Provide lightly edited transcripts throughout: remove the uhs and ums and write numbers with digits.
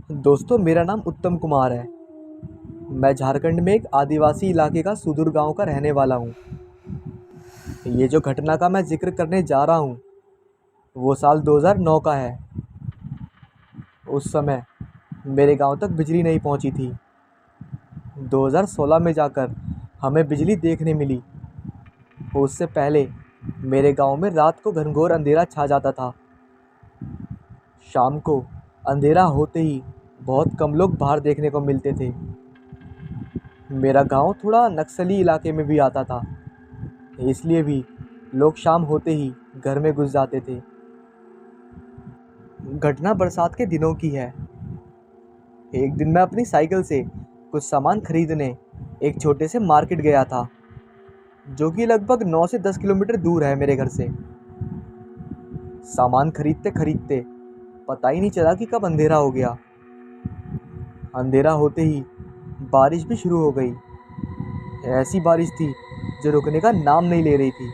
दोस्तों, मेरा नाम उत्तम कुमार है। मैं झारखंड में एक आदिवासी इलाके का सुदूर गांव का रहने वाला हूँ। ये जो घटना का मैं ज़िक्र करने जा रहा हूँ, वो साल 2009 का है। उस समय मेरे गांव तक बिजली नहीं पहुँची थी। 2016 में जाकर हमें बिजली देखने मिली। उससे पहले मेरे गांव में रात को घनघोर अंधेरा छा जाता था। शाम को अंधेरा होते ही बहुत कम लोग बाहर देखने को मिलते थे। मेरा गांव थोड़ा नक्सली इलाके में भी आता था, इसलिए भी लोग शाम होते ही घर में घुस जाते थे। घटना बरसात के दिनों की है। एक दिन मैं अपनी साइकिल से कुछ सामान खरीदने एक छोटे से मार्केट गया था, जो कि लगभग 9 से 10 किलोमीटर दूर है मेरे घर से। सामान खरीदते खरीदते पता ही नहीं चला कि कब अंधेरा हो गया। अंधेरा होते ही बारिश भी शुरू हो गई। ऐसी बारिश थी जो रुकने का नाम नहीं ले रही थी।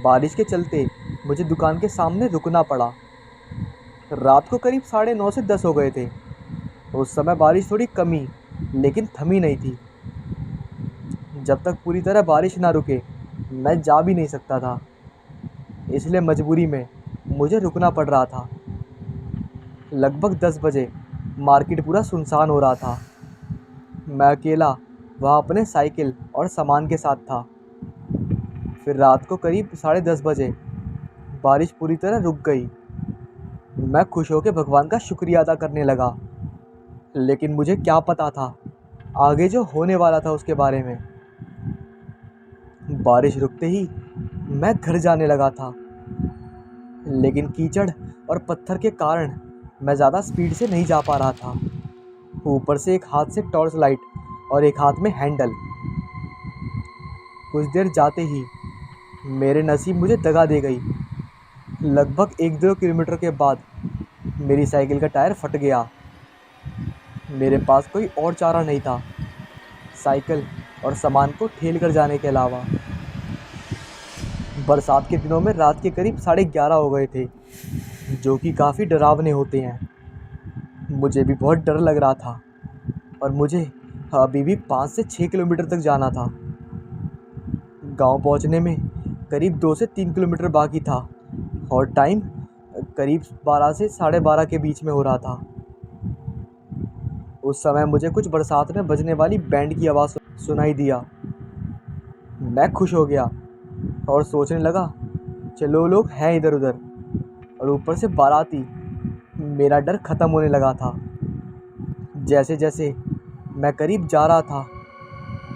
बारिश के चलते मुझे दुकान के सामने रुकना पड़ा। रात को करीब 9:30 से 10 हो गए थे। उस समय बारिश थोड़ी कमी, लेकिन थमी नहीं थी। जब तक पूरी तरह बारिश ना रुके मैं जा भी नहीं सकता था, इसलिए मजबूरी में मुझे रुकना पड़ रहा था। लगभग 10 बजे मार्केट पूरा सुनसान हो रहा था। मैं अकेला वहाँ अपने साइकिल और सामान के साथ था। फिर रात को करीब 10:30 बजे बारिश पूरी तरह रुक गई। मैं खुश होकर भगवान का शुक्रिया अदा करने लगा, लेकिन मुझे क्या पता था आगे जो होने वाला था उसके बारे में। बारिश रुकते ही मैं घर जाने लगा था, लेकिन कीचड़ और पत्थर के कारण मैं ज़्यादा स्पीड से नहीं जा पा रहा था। ऊपर से एक हाथ से टॉर्च लाइट और एक हाथ में हैंडल। कुछ देर जाते ही मेरे नसीब मुझे दगा दे गई। लगभग 1-2 किलोमीटर के बाद मेरी साइकिल का टायर फट गया। मेरे पास कोई और चारा नहीं था साइकिल और सामान को ठेल कर जाने के अलावा। बरसात के दिनों में रात के करीब 11:30 हो गए थे, जो कि काफ़ी डरावने होते हैं। मुझे भी बहुत डर लग रहा था और मुझे अभी भी 5 से 6 किलोमीटर तक जाना था। गांव पहुंचने में करीब 2 से 3 किलोमीटर बाकी था और टाइम करीब 12 से 12:30 के बीच में हो रहा था। उस समय मुझे कुछ बरसात में बजने वाली बैंड की आवाज़ सुनाई दिया। मैं खुश हो गया और सोचने लगा, चलो लोग हैं इधर उधर। और ऊपर से बाराती। मेरा डर ख़त्म होने लगा था। जैसे जैसे मैं करीब जा रहा था,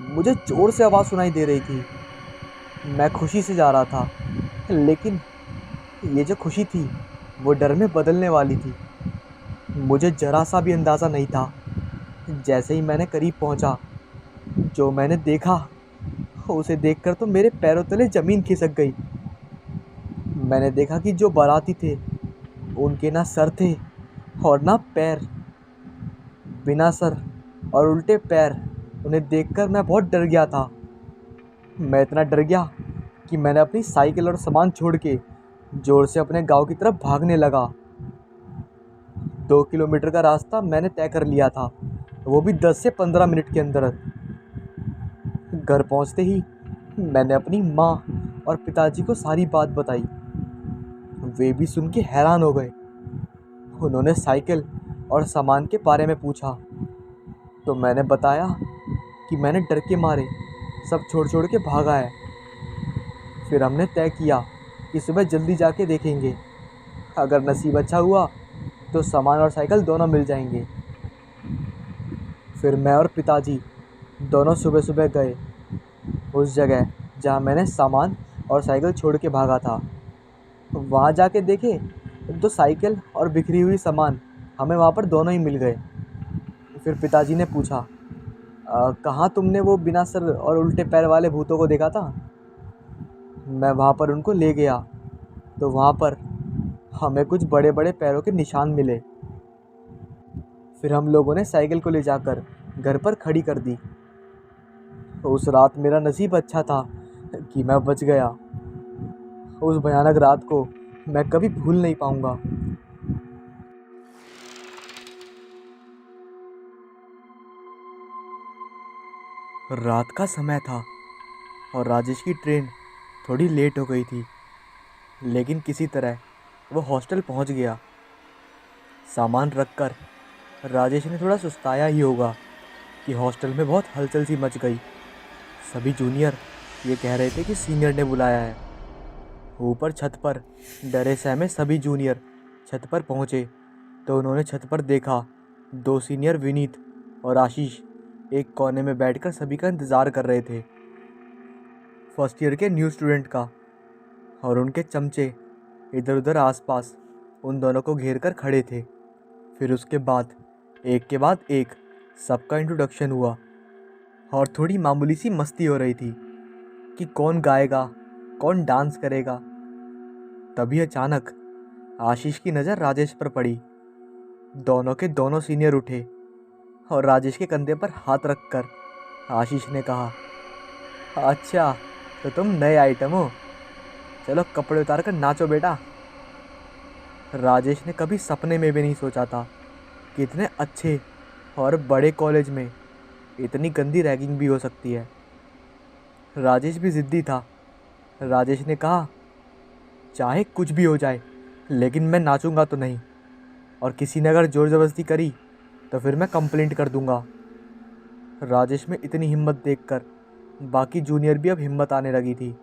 मुझे ज़ोर से आवाज़ सुनाई दे रही थी। मैं खुशी से जा रहा था, लेकिन ये जो खुशी थी वो डर में बदलने वाली थी। मुझे ज़रा सा भी अंदाज़ा नहीं था। जैसे ही मैंने करीब पहुंचा, जो मैंने देखा उसे देखकर तो मेरे पैरों तले ज़मीन खिसक गई। मैंने देखा कि जो बाराती थे उनके ना सर थे और ना पैर। बिना सर और उल्टे पैर। उन्हें देखकर मैं बहुत डर गया था। मैं इतना डर गया कि मैंने अपनी साइकिल और सामान छोड़ के ज़ोर से अपने गांव की तरफ भागने लगा। 2 किलोमीटर का रास्ता मैंने तय कर लिया था, वो भी 10 से 15 मिनट के अंदर। घर पहुंचते ही मैंने अपनी माँ और पिताजी को सारी बात बताई। वे भी सुन के हैरान हो गए। उन्होंने साइकिल और सामान के बारे में पूछा, तो मैंने बताया कि मैंने डर के मारे सब छोड़ छोड़ के भागा है। फिर हमने तय किया कि सुबह जल्दी जाके देखेंगे। अगर नसीब अच्छा हुआ तो सामान और साइकिल दोनों मिल जाएंगे। फिर मैं और पिताजी दोनों सुबह सुबह गए उस जगह जहाँ मैंने सामान और साइकिल छोड़ के भागा था। वहाँ जाके देखे तो साइकिल और बिखरी हुई सामान हमें वहाँ पर दोनों ही मिल गए। फिर पिताजी ने पूछा, कहाँ तुमने वो बिना सर और उल्टे पैर वाले भूतों को देखा था?" मैं वहाँ पर उनको ले गया, तो वहाँ पर हमें कुछ बड़े बड़े पैरों के निशान मिले। फिर हम लोगों ने साइकिल को ले जाकर घर पर खड़ी कर दी। उस रात मेरा नसीब अच्छा था कि मैं बच गया। उस भयानक रात को मैं कभी भूल नहीं पाऊँगा। रात का समय था और राजेश की ट्रेन थोड़ी लेट हो गई थी, लेकिन किसी तरह वो हॉस्टल पहुंच गया। सामान रखकर राजेश ने थोड़ा सुस्ताया ही होगा कि हॉस्टल में बहुत हलचल सी मच गई। सभी जूनियर ये कह रहे थे कि सीनियर ने बुलाया है। ऊपर छत पर डरे सहमे सभी जूनियर छत पर पहुंचे तो उन्होंने छत पर देखा, दो सीनियर विनीत और आशीष एक कोने में बैठकर सभी का इंतज़ार कर रहे थे। फर्स्ट ईयर के न्यू स्टूडेंट का, और उनके चमचे इधर उधर आसपास उन दोनों को घेर कर खड़े थे। फिर उसके बाद एक सबका इंट्रोडक्शन हुआ और थोड़ी मामूली सी मस्ती हो रही थी कि कौन गाएगा, कौन डांस करेगा। तभी अचानक आशीष की नज़र राजेश पर पड़ी। दोनों के दोनों सीनियर उठे और राजेश के कंधे पर हाथ रखकर आशीष ने कहा, अच्छा तो तुम नए आइटम हो, चलो कपड़े उतार कर नाचो बेटा। राजेश ने कभी सपने में भी नहीं सोचा था कि इतने अच्छे और बड़े कॉलेज में इतनी गंदी रैगिंग भी हो सकती है। राजेश भी ज़िद्दी था। राजेश ने कहा, चाहे कुछ भी हो जाए लेकिन मैं नाचूंगा तो नहीं, और किसी ने अगर ज़ोर ज़बरदस्ती करी तो फिर मैं कंप्लेंट कर दूंगा। राजेश में इतनी हिम्मत देखकर बाकी जूनियर भी अब हिम्मत आने लगी थी,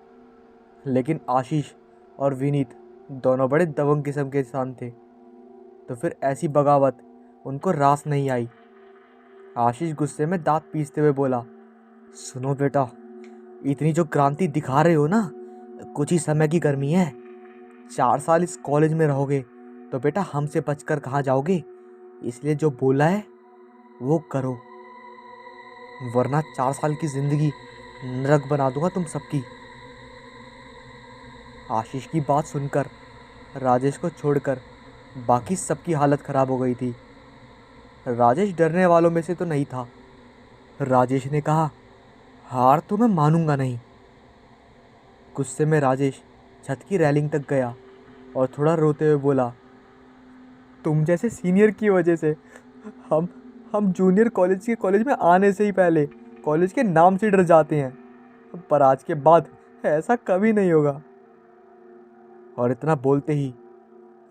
लेकिन आशीष और विनीत दोनों बड़े दबंग किस्म के इंसान थे, तो फिर ऐसी बगावत उनको रास नहीं आई। आशीष गुस्से में दांत पीसते हुए बोला, सुनो बेटा, इतनी जो क्रांति दिखा रहे हो ना, कुछ ही समय की गर्मी है। 4 साल इस कॉलेज में रहोगे तो बेटा हमसे बचकर कहाँ जाओगे, इसलिए जो बोला है वो करो, वरना 4 साल की ज़िंदगी नरक बना दूंगा तुम सबकी। आशीष की बात सुनकर राजेश को छोड़कर बाकी सबकी हालत ख़राब हो गई थी। राजेश डरने वालों में से तो नहीं था। राजेश ने कहा, हार तो मैं मानूंगा नहीं। गुस्से में राजेश छत की रेलिंग तक गया और थोड़ा रोते हुए बोला, तुम जैसे सीनियर की वजह से हम जूनियर कॉलेज में आने से ही पहले कॉलेज के नाम से डर जाते हैं, पर आज के बाद ऐसा कभी नहीं होगा। और इतना बोलते ही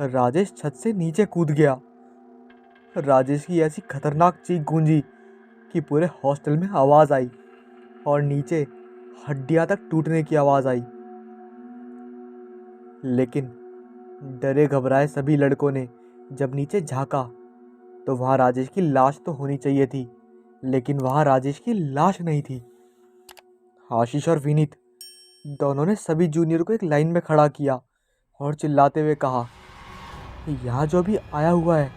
राजेश छत से नीचे कूद गया। राजेश की ऐसी खतरनाक चीख गूंजी कि पूरे हॉस्टल में आवाज़ आई और नीचे हड्डियां तक टूटने की आवाज़ आई। लेकिन डरे घबराए सभी लड़कों ने जब नीचे झांका तो वहाँ राजेश की लाश तो होनी चाहिए थी, लेकिन वहाँ राजेश की लाश नहीं थी। आशीष और विनीत दोनों ने सभी जूनियर को एक लाइन में खड़ा किया और चिल्लाते हुए कहा, यहाँ जो भी आया हुआ है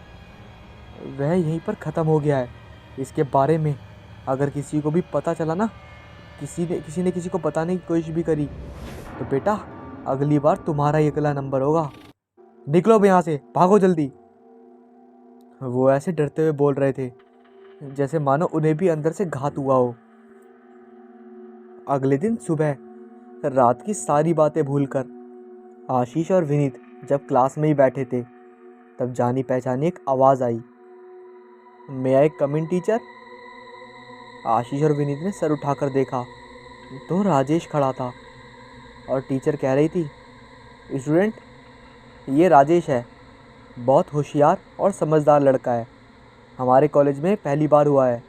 वह यहीं पर ख़त्म हो गया है। इसके बारे में अगर किसी को भी पता चला ना, किसी ने किसी को बताने की कोशिश भी करी, तो बेटा अगली बार तुम्हारा ही अगला नंबर होगा। निकलो अब यहाँ से, भागो जल्दी। वो ऐसे डरते हुए बोल रहे थे जैसे मानो उन्हें भी अंदर से घात हुआ हो। अगले दिन सुबह रात की सारी बातें भूलकर आशीष और विनीत जब क्लास में ही बैठे थे, तब जानी पहचानी एक आवाज़ आई, मे आई कम इन टीचर। आशीष और विनीत ने सर उठाकर देखा तो राजेश खड़ा था और टीचर कह रही थी, स्टूडेंट ये राजेश है, बहुत होशियार और समझदार लड़का है। हमारे कॉलेज में पहली बार हुआ है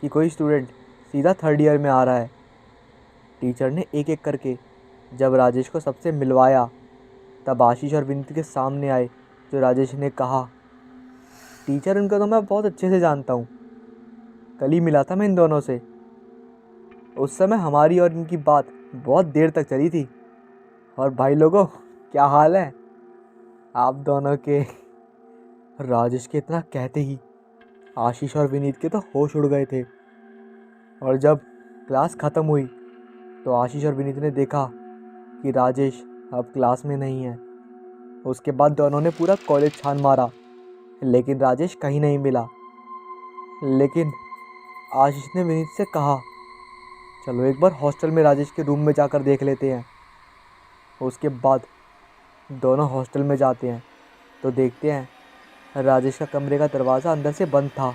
कि कोई स्टूडेंट सीधा 3rd ईयर में आ रहा है। टीचर ने एक एक करके जब राजेश को सबसे मिलवाया, तब आशीष और विनीत के सामने आए जो राजेश ने कहा, टीचर उनको तो मैं बहुत अच्छे से जानता हूँ, कल ही मिला था मैं इन दोनों से। उस समय हमारी और इनकी बात बहुत देर तक चली थी। और भाई लोगों, क्या हाल है आप दोनों के। राजेश के इतना कहते ही आशीष और विनीत के तो होश उड़ गए थे। और जब क्लास ख़त्म हुई तो आशीष और विनीत ने देखा कि राजेश अब क्लास में नहीं है। उसके बाद दोनों ने पूरा कॉलेज छान मारा, लेकिन राजेश कहीं नहीं मिला। लेकिन आशीष ने विनीत से कहा, चलो एक बार हॉस्टल में राजेश के रूम में जाकर देख लेते हैं। उसके बाद दोनों हॉस्टल में जाते हैं तो देखते हैं राजेश का कमरे का दरवाज़ा अंदर से बंद था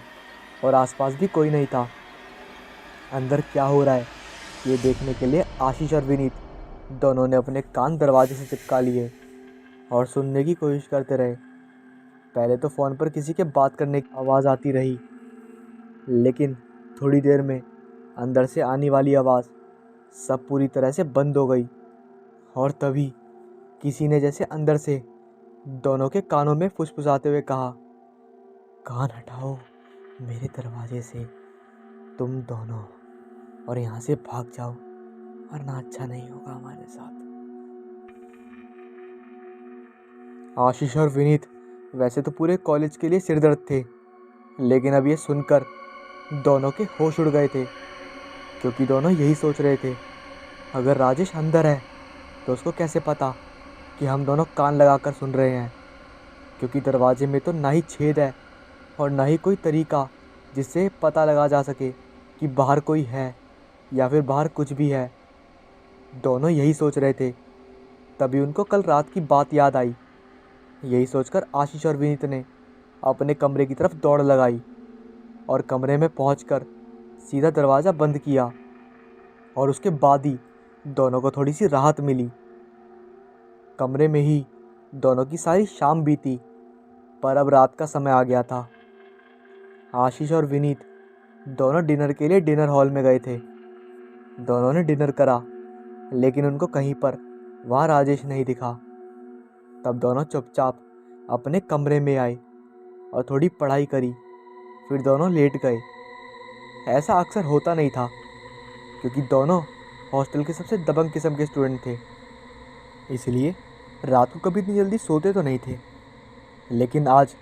और आसपास भी कोई नहीं था। अंदर क्या हो रहा है ये देखने के लिए आशीष और विनीत दोनों ने अपने कान दरवाजे से चिपका लिए और सुनने की कोशिश करते रहे। पहले तो फ़ोन पर किसी के बात करने की आवाज़ आती रही, लेकिन थोड़ी देर में अंदर से आने वाली आवाज़ सब पूरी तरह से बंद हो गई। और तभी किसी ने जैसे अंदर से दोनों के कानों में फुसफुसाते हुए कहा, कान हटाओ मेरे दरवाजे से तुम दोनों, और यहाँ से भाग जाओ वरना अच्छा नहीं होगा हमारे साथ। आशीष और विनीत वैसे तो पूरे कॉलेज के लिए सिरदर्द थे, लेकिन अब ये सुनकर दोनों के होश उड़ गए थे, क्योंकि दोनों यही सोच रहे थे, अगर राजेश अंदर है तो उसको कैसे पता कि हम दोनों कान लगाकर सुन रहे हैं, क्योंकि दरवाजे में तो ना ही छेद है और ना ही कोई तरीका जिससे पता लगा जा सके कि बाहर कोई है या फिर बाहर कुछ भी है। दोनों यही सोच रहे थे, तभी उनको कल रात की बात याद आई। यही सोचकर आशीष और विनीत ने अपने कमरे की तरफ दौड़ लगाई और कमरे में पहुंचकर सीधा दरवाज़ा बंद किया, और उसके बाद ही दोनों को थोड़ी सी राहत मिली। कमरे में ही दोनों की सारी शाम बीती, पर अब रात का समय आ गया था। आशीष और विनीत दोनों डिनर के लिए डिनर हॉल में गए थे। दोनों ने डिनर करा, लेकिन उनको कहीं पर वहाँ राजेश नहीं दिखा। तब दोनों चुपचाप अपने कमरे में आए और थोड़ी पढ़ाई करी, फिर दोनों लेट गए। ऐसा अक्सर होता नहीं था, क्योंकि दोनों हॉस्टल के सबसे दबंग किस्म के स्टूडेंट थे, इसलिए रात को कभी इतनी जल्दी सोते तो नहीं थे। लेकिन आज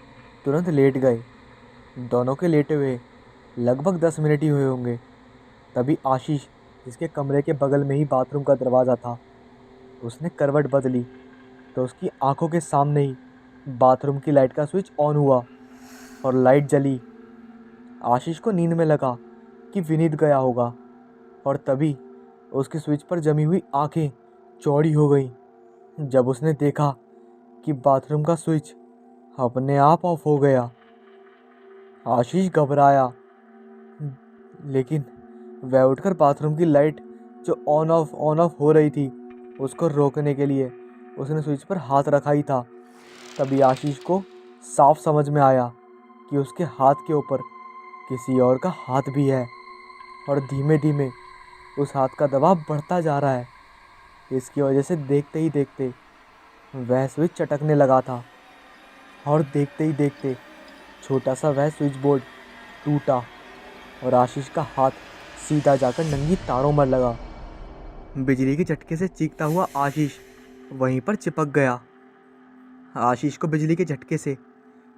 तुरंत लेट गए। दोनों के लेटे हुए लगभग 10 मिनट ही हुए होंगे, तभी आशीष, जिसके कमरे के बगल में ही बाथरूम का दरवाज़ा था, उसने करवट बदली तो उसकी आंखों के सामने ही बाथरूम की लाइट का स्विच ऑन हुआ और लाइट जली। आशीष को नींद में लगा कि विनीत गया होगा, और तभी उसके स्विच पर जमी हुई आंखें चौड़ी हो गईं जब उसने देखा कि बाथरूम का स्विच अपने आप ऑफ हो गया। आशीष घबराया, लेकिन वह उठकर बाथरूम की लाइट जो ऑन ऑफ हो रही थी उसको रोकने के लिए उसने स्विच पर हाथ रखा ही था। तभी आशीष को साफ समझ में आया कि उसके हाथ के ऊपर किसी और का हाथ भी है, और धीमे धीमे उस हाथ का दबाव बढ़ता जा रहा है। इसकी वजह से देखते ही देखते वह स्विच चटकने लगा था, और देखते ही देखते छोटा सा वह स्विच बोर्ड टूटा और आशीष का हाथ सीधा जाकर नंगी तारों में लगा। बिजली के झटके से चीखता हुआ आशीष वहीं पर चिपक गया। आशीष को बिजली के झटके से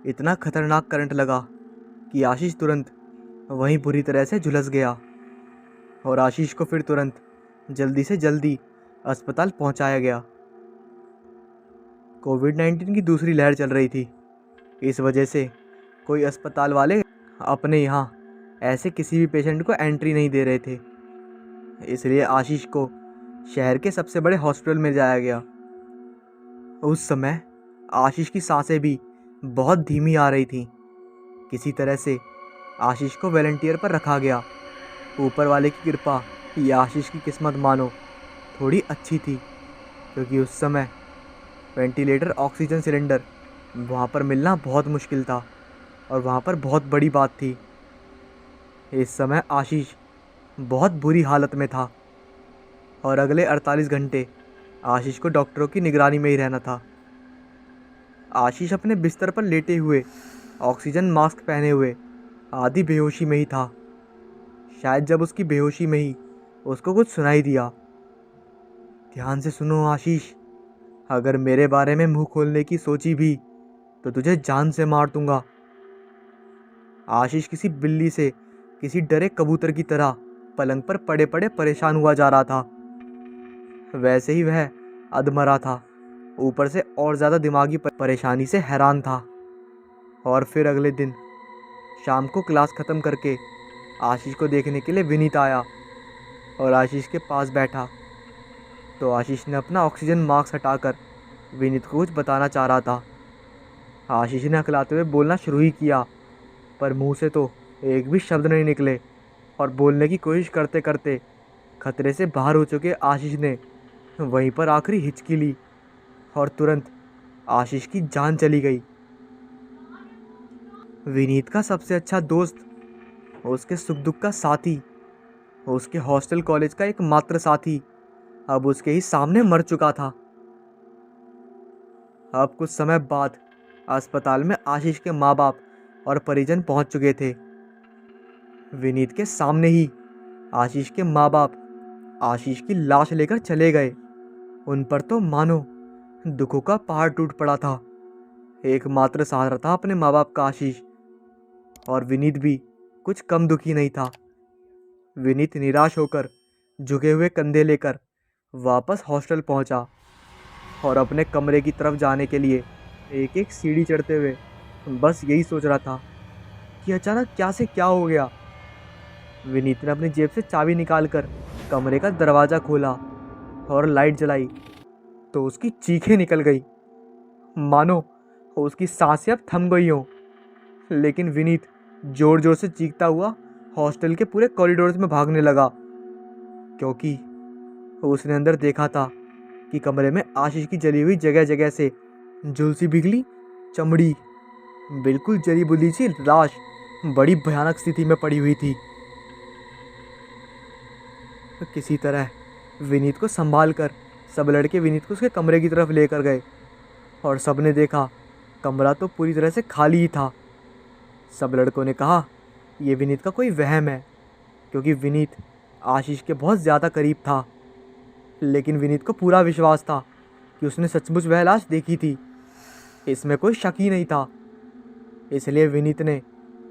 इतना खतरनाक करंट लगा कि आशीष तुरंत वहीं बुरी तरह से झुलस गया, और आशीष को फिर तुरंत जल्दी से जल्दी अस्पताल पहुंचाया गया। कोविड-19 की दूसरी लहर चल रही थी, इस वजह से कोई अस्पताल वाले अपने यहाँ ऐसे किसी भी पेशेंट को एंट्री नहीं दे रहे थे, इसलिए आशीष को शहर के सबसे बड़े हॉस्पिटल में जाया गया। उस समय आशीष की सांसें भी बहुत धीमी आ रही थीं। किसी तरह से आशीष को वॉलंटियर पर रखा गया। ऊपर वाले की कृपा या आशीष की किस्मत मानो थोड़ी अच्छी थी, क्योंकि उस समय वेंटिलेटर ऑक्सीजन सिलेंडर वहाँ पर मिलना बहुत मुश्किल था, और वहाँ पर बहुत बड़ी बात थी। इस समय आशीष बहुत बुरी हालत में था, और अगले 48 घंटे आशीष को डॉक्टरों की निगरानी में ही रहना था। आशीष अपने बिस्तर पर लेटे हुए, ऑक्सीजन मास्क पहने हुए, आधी बेहोशी में ही था। शायद जब उसकी बेहोशी में ही उसको कुछ सुनाई दिया। ध्यान से सुनो आशीष, अगर मेरे बारे में मुंह खोलने की सोची भी तो तुझे जान से मार दूंगा। आशीष किसी बिल्ली से, किसी डरे कबूतर की तरह पलंग पर पड़े पड़े परेशान हुआ जा रहा था। वैसे ही वह अधमरा था, ऊपर से और ज़्यादा दिमागी परेशानी से हैरान था। और फिर अगले दिन शाम को क्लास ख़त्म करके आशीष को देखने के लिए विनीत आया और आशीष के पास बैठा। तो आशीष ने अपना ऑक्सीजन मास्क हटाकर विनीत को कुछ बताना चाह रहा था। आशीष ने अकलाते हुए बोलना शुरू ही किया, पर मुंह से तो एक भी शब्द नहीं निकले, और बोलने की कोशिश करते करते खतरे से बाहर हो चुके आशीष ने वहीं पर आखिरी हिचकी ली और तुरंत आशीष की जान चली गई। विनीत का सबसे अच्छा दोस्त, उसके सुख दुख का साथी, उसके हॉस्टल कॉलेज का एकमात्र साथी अब उसके ही सामने मर चुका था। अब कुछ समय बाद अस्पताल में आशीष के माँ बाप और परिजन पहुंच चुके थे। विनीत के सामने ही आशीष के माँ बाप आशीष की लाश लेकर चले गए। उन पर तो मानो दुखों का पहाड़ टूट पड़ा था। एकमात्र सहारा था अपने माँ बाप का आशीष, और विनीत भी कुछ कम दुखी नहीं था। विनीत निराश होकर झुके हुए कंधे लेकर वापस हॉस्टल पहुंचा और अपने कमरे की तरफ जाने के लिए एक एक सीढ़ी चढ़ते हुए बस यही सोच रहा था कि अचानक क्या से क्या हो गया। विनीत ने अपनी जेब से चाबी निकालकर कमरे का दरवाज़ा खोला और लाइट जलाई तो उसकी चीखें निकल गई, मानो उसकी सांसें अब थम गई हों। लेकिन विनीत जोर जोर से चीखता हुआ हॉस्टल के पूरे कॉरिडोर में भागने लगा, क्योंकि उसने अंदर देखा था कि कमरे में आशीष की जली हुई जगह जगह से झुलसी बिगली चमड़ी, बिल्कुल जली बुली सी लाश बड़ी भयानक स्थिति में पड़ी हुई थी। किसी तरह विनीत को संभाल कर सब लड़के विनीत को उसके कमरे की तरफ लेकर गए और सबने देखा कमरा तो पूरी तरह से खाली ही था। सब लड़कों ने कहा यह विनीत का कोई वहम है, क्योंकि विनीत आशीष के बहुत ज़्यादा करीब था। लेकिन विनीत को पूरा विश्वास था कि उसने सचमुच वह लाश देखी थी, इसमें कोई शक ही नहीं था। इसलिए विनीत ने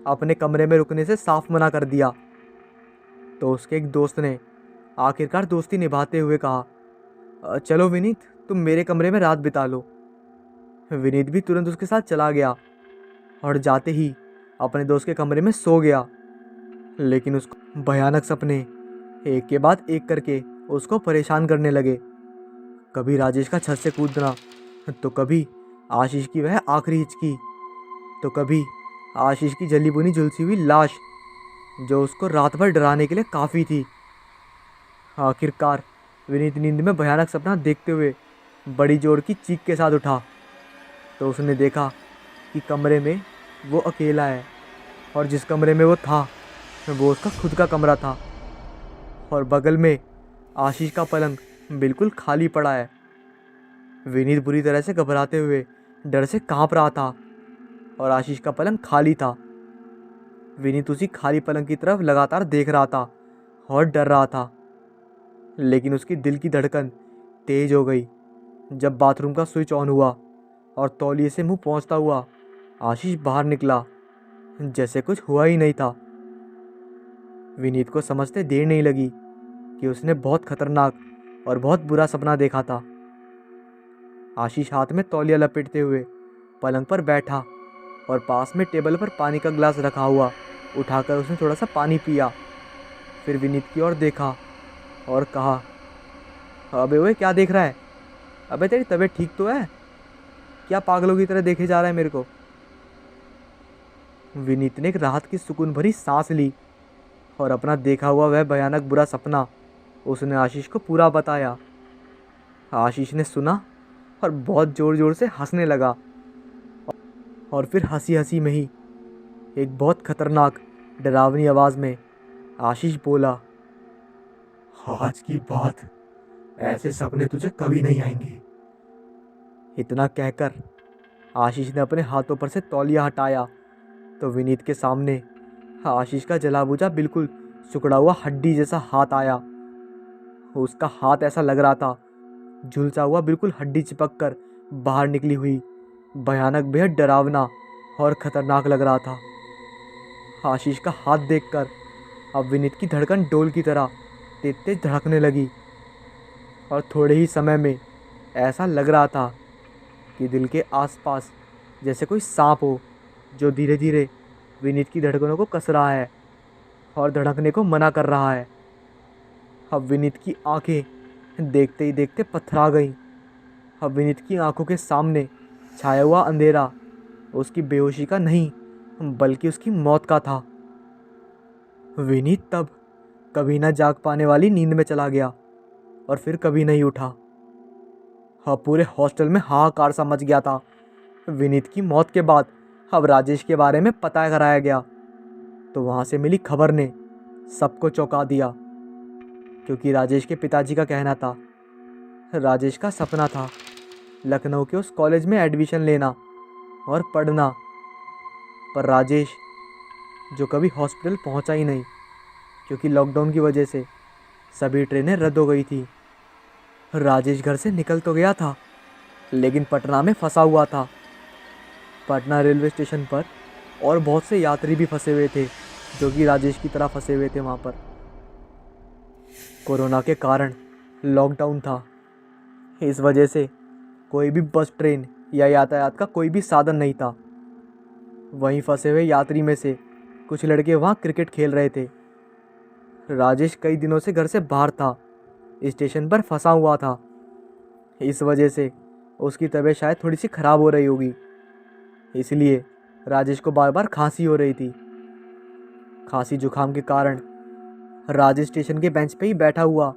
अपने कमरे में रुकने से साफ मना कर दिया। तो उसके एक दोस्त ने आखिरकार दोस्ती निभाते हुए कहा, चलो विनीत, तुम मेरे कमरे में रात बिता लो। विनीत भी तुरंत उसके साथ चला गया और जाते ही अपने दोस्त के कमरे में सो गया। लेकिन उसको भयानक सपने एक के बाद एक करके उसको परेशान करने लगे। कभी राजेश का छत से कूदना, तो कभी आशीष की वह आखिरी हिचकी, तो कभी आशीष की जली बुनी झुलसी हुई लाश जो उसको रात भर डराने के लिए काफ़ी थी। आखिरकार विनीत नींद में भयानक सपना देखते हुए बड़ी जोर की चीख के साथ उठा तो उसने देखा कि कमरे में वो अकेला है, और जिस कमरे में वो था वो उसका खुद का कमरा था, और बगल में आशीष का पलंग बिल्कुल खाली पड़ा है। विनीत बुरी तरह से घबराते हुए डर से कांप रहा था और आशीष का पलंग खाली था। विनीत उसी खाली पलंग की तरफ लगातार देख रहा था और डर रहा था। लेकिन उसकी दिल की धड़कन तेज हो गई जब बाथरूम का स्विच ऑन हुआ और तौलिए से मुंह पहुंचता हुआ आशीष बाहर निकला, जैसे कुछ हुआ ही नहीं था। विनीत को समझते देर नहीं लगी कि उसने बहुत खतरनाक और बहुत बुरा सपना देखा था। आशीष हाथ में तौलिया लपेटते हुए पलंग पर बैठा और पास में टेबल पर पानी का गिलास रखा हुआ उठाकर उसने थोड़ा सा पानी पिया। फिर विनीत की ओर देखा और कहा, अबे ओए क्या देख रहा है? अबे तेरी तबीयत ठीक तो है? क्या पागलों की तरह देखे जा रहा है मेरे को? विनीत ने एक राहत की सुकून भरी सांस ली और अपना देखा हुआ वह भयानक बुरा सपना उसने आशीष को पूरा बताया। आशीष ने सुना और बहुत ज़ोर ज़ोर से हंसने लगा, और फिर हंसी हंसी में ही एक बहुत खतरनाक डरावनी आवाज़ में आशीष बोला, आज की बात ऐसे सपने तुझे कभी नहीं आएंगे। इतना कहकर आशीष ने अपने हाथों पर से तौलिया हटाया तो विनीत के सामने आशीष का जला बुझा बिल्कुल सिकुड़ा हुआ हड्डी जैसा हाथ आया। उसका हाथ ऐसा लग रहा था झुलसा हुआ बिल्कुल हड्डी चिपक कर बाहर निकली हुई, भयानक बेहद डरावना और खतरनाक लग रहा था। आशीष का हाथ देखकर अब विनीत की धड़कन डोल की तरह तेज तेज धड़कने लगी, और थोड़े ही समय में ऐसा लग रहा था कि दिल के आसपास जैसे कोई सांप हो जो धीरे धीरे विनीत की धड़कनों को कस रहा है और धड़कने को मना कर रहा है। अब विनीत की आंखें देखते ही देखते पथरा गईं। अब विनीत की आंखों के सामने छाया हुआ अंधेरा उसकी बेहोशी का नहीं बल्कि उसकी मौत का था। विनीत तब कभी ना जाग पाने वाली नींद में चला गया और फिर कभी नहीं उठा। हाँ, पूरे हॉस्टल में हाहाकार सा मच गया था। विनीत की मौत के बाद अब राजेश के बारे में पता कराया गया तो वहाँ से मिली खबर ने सबको चौंका दिया, क्योंकि राजेश के पिताजी का कहना था राजेश का सपना था लखनऊ के उस कॉलेज में एडमिशन लेना और पढ़ना, पर राजेश जो कभी हॉस्पिटल पहुंचा ही नहीं, क्योंकि लॉकडाउन की वजह से सभी ट्रेनें रद्द हो गई थी। राजेश घर से निकल तो गया था लेकिन पटना में फंसा हुआ था। पटना रेलवे स्टेशन पर और बहुत से यात्री भी फंसे हुए थे जो कि राजेश की तरह फंसे हुए थे वहाँ पर। कोरोना के कारण लॉकडाउन था, इस वजह से कोई भी बस, ट्रेन या यातायात का कोई भी साधन नहीं था। वहीं फंसे हुए यात्री में से कुछ लड़के वहाँ क्रिकेट खेल रहे थे। राजेश कई दिनों से घर से बाहर था, स्टेशन पर फंसा हुआ था। इस वजह से उसकी तबीयत शायद थोड़ी सी ख़राब हो रही होगी, इसलिए राजेश को बार बार खांसी हो रही थी। खांसी जुकाम के कारण राजेश स्टेशन के बेंच पे ही बैठा हुआ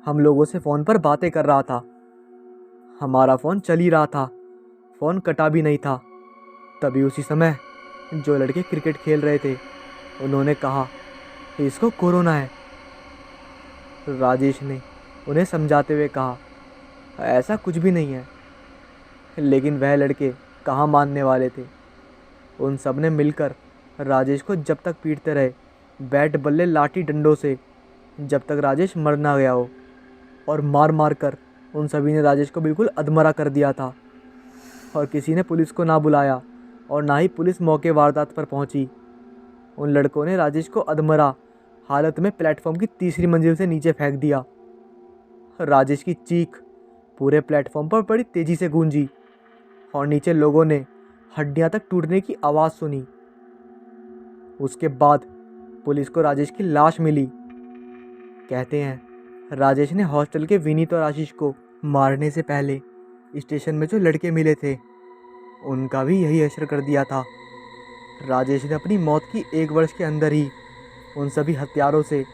हम लोगों से फ़ोन पर बातें कर रहा था। हमारा फ़ोन चल ही रहा था, फ़ोन कटा भी नहीं था। तभी उसी समय जो लड़के क्रिकेट खेल रहे थे उन्होंने कहा कि इसको कोरोना है। राजेश ने उन्हें समझाते हुए कहा ऐसा कुछ भी नहीं है, लेकिन वह लड़के कहाँ मानने वाले थे। उन सब ने मिलकर राजेश को जब तक पीटते रहे, बैट बल्ले लाठी डंडों से, जब तक राजेश मर ना गया हो, और मार मार कर उन सभी ने राजेश को बिल्कुल अधमरा कर दिया था। और किसी ने पुलिस को ना बुलाया और ना ही पुलिस मौके वारदात पर पहुंची। उन लड़कों ने राजेश को अधमरा हालत में प्लेटफॉर्म की तीसरी मंजिल से नीचे फेंक दिया। राजेश की चीख पूरे प्लेटफॉर्म पर बड़ी तेजी से गूंजी और नीचे लोगों ने हड्डियां तक टूटने की आवाज़ सुनी। उसके बाद पुलिस को राजेश की लाश मिली। कहते हैं राजेश ने हॉस्टल के विनीत और आशीष को मारने से पहले स्टेशन में जो लड़के मिले थे उनका भी यही असर कर दिया था। राजेश ने अपनी मौत की 1 वर्ष के अंदर ही उन सभी हत्यारों से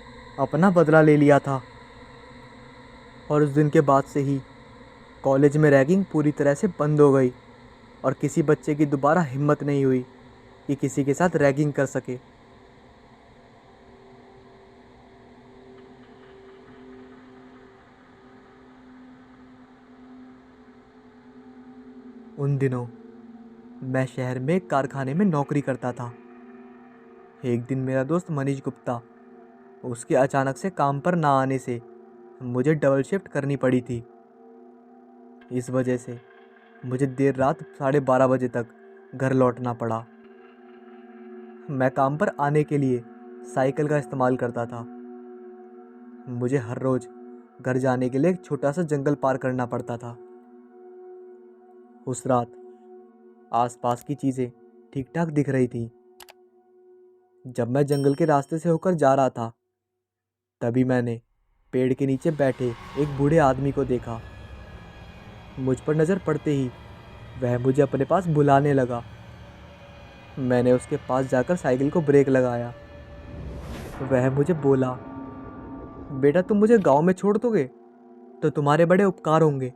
अपना बदला ले लिया था। और उस दिन के बाद से ही कॉलेज में रैगिंग पूरी तरह से बंद हो गई और किसी बच्चे की दोबारा हिम्मत नहीं हुई कि किसी के साथ रैगिंग कर सके। उन दिनों मैं शहर में एक कारखाने में नौकरी करता था। एक दिन मेरा दोस्त मनीष गुप्ता, उसके अचानक से काम पर ना आने से मुझे डबल शिफ्ट करनी पड़ी थी। इस वजह से मुझे देर रात 12:30 बजे तक घर लौटना पड़ा। मैं काम पर आने के लिए साइकिल का इस्तेमाल करता था। मुझे हर रोज़ घर जाने के लिए एक छोटा सा जंगल पार करना पड़ता था। उस रात आसपास की चीज़ें ठीक ठाक दिख रही थी। जब मैं जंगल के रास्ते से होकर जा रहा था तभी मैंने पेड़ के नीचे बैठे एक बूढ़े आदमी को देखा। मुझ पर नज़र पड़ते ही वह मुझे अपने पास बुलाने लगा। मैंने उसके पास जाकर साइकिल को ब्रेक लगाया। वह मुझे बोला, बेटा तुम मुझे गांव में छोड़ दोगे तो तुम्हारे बड़े उपकार होंगे।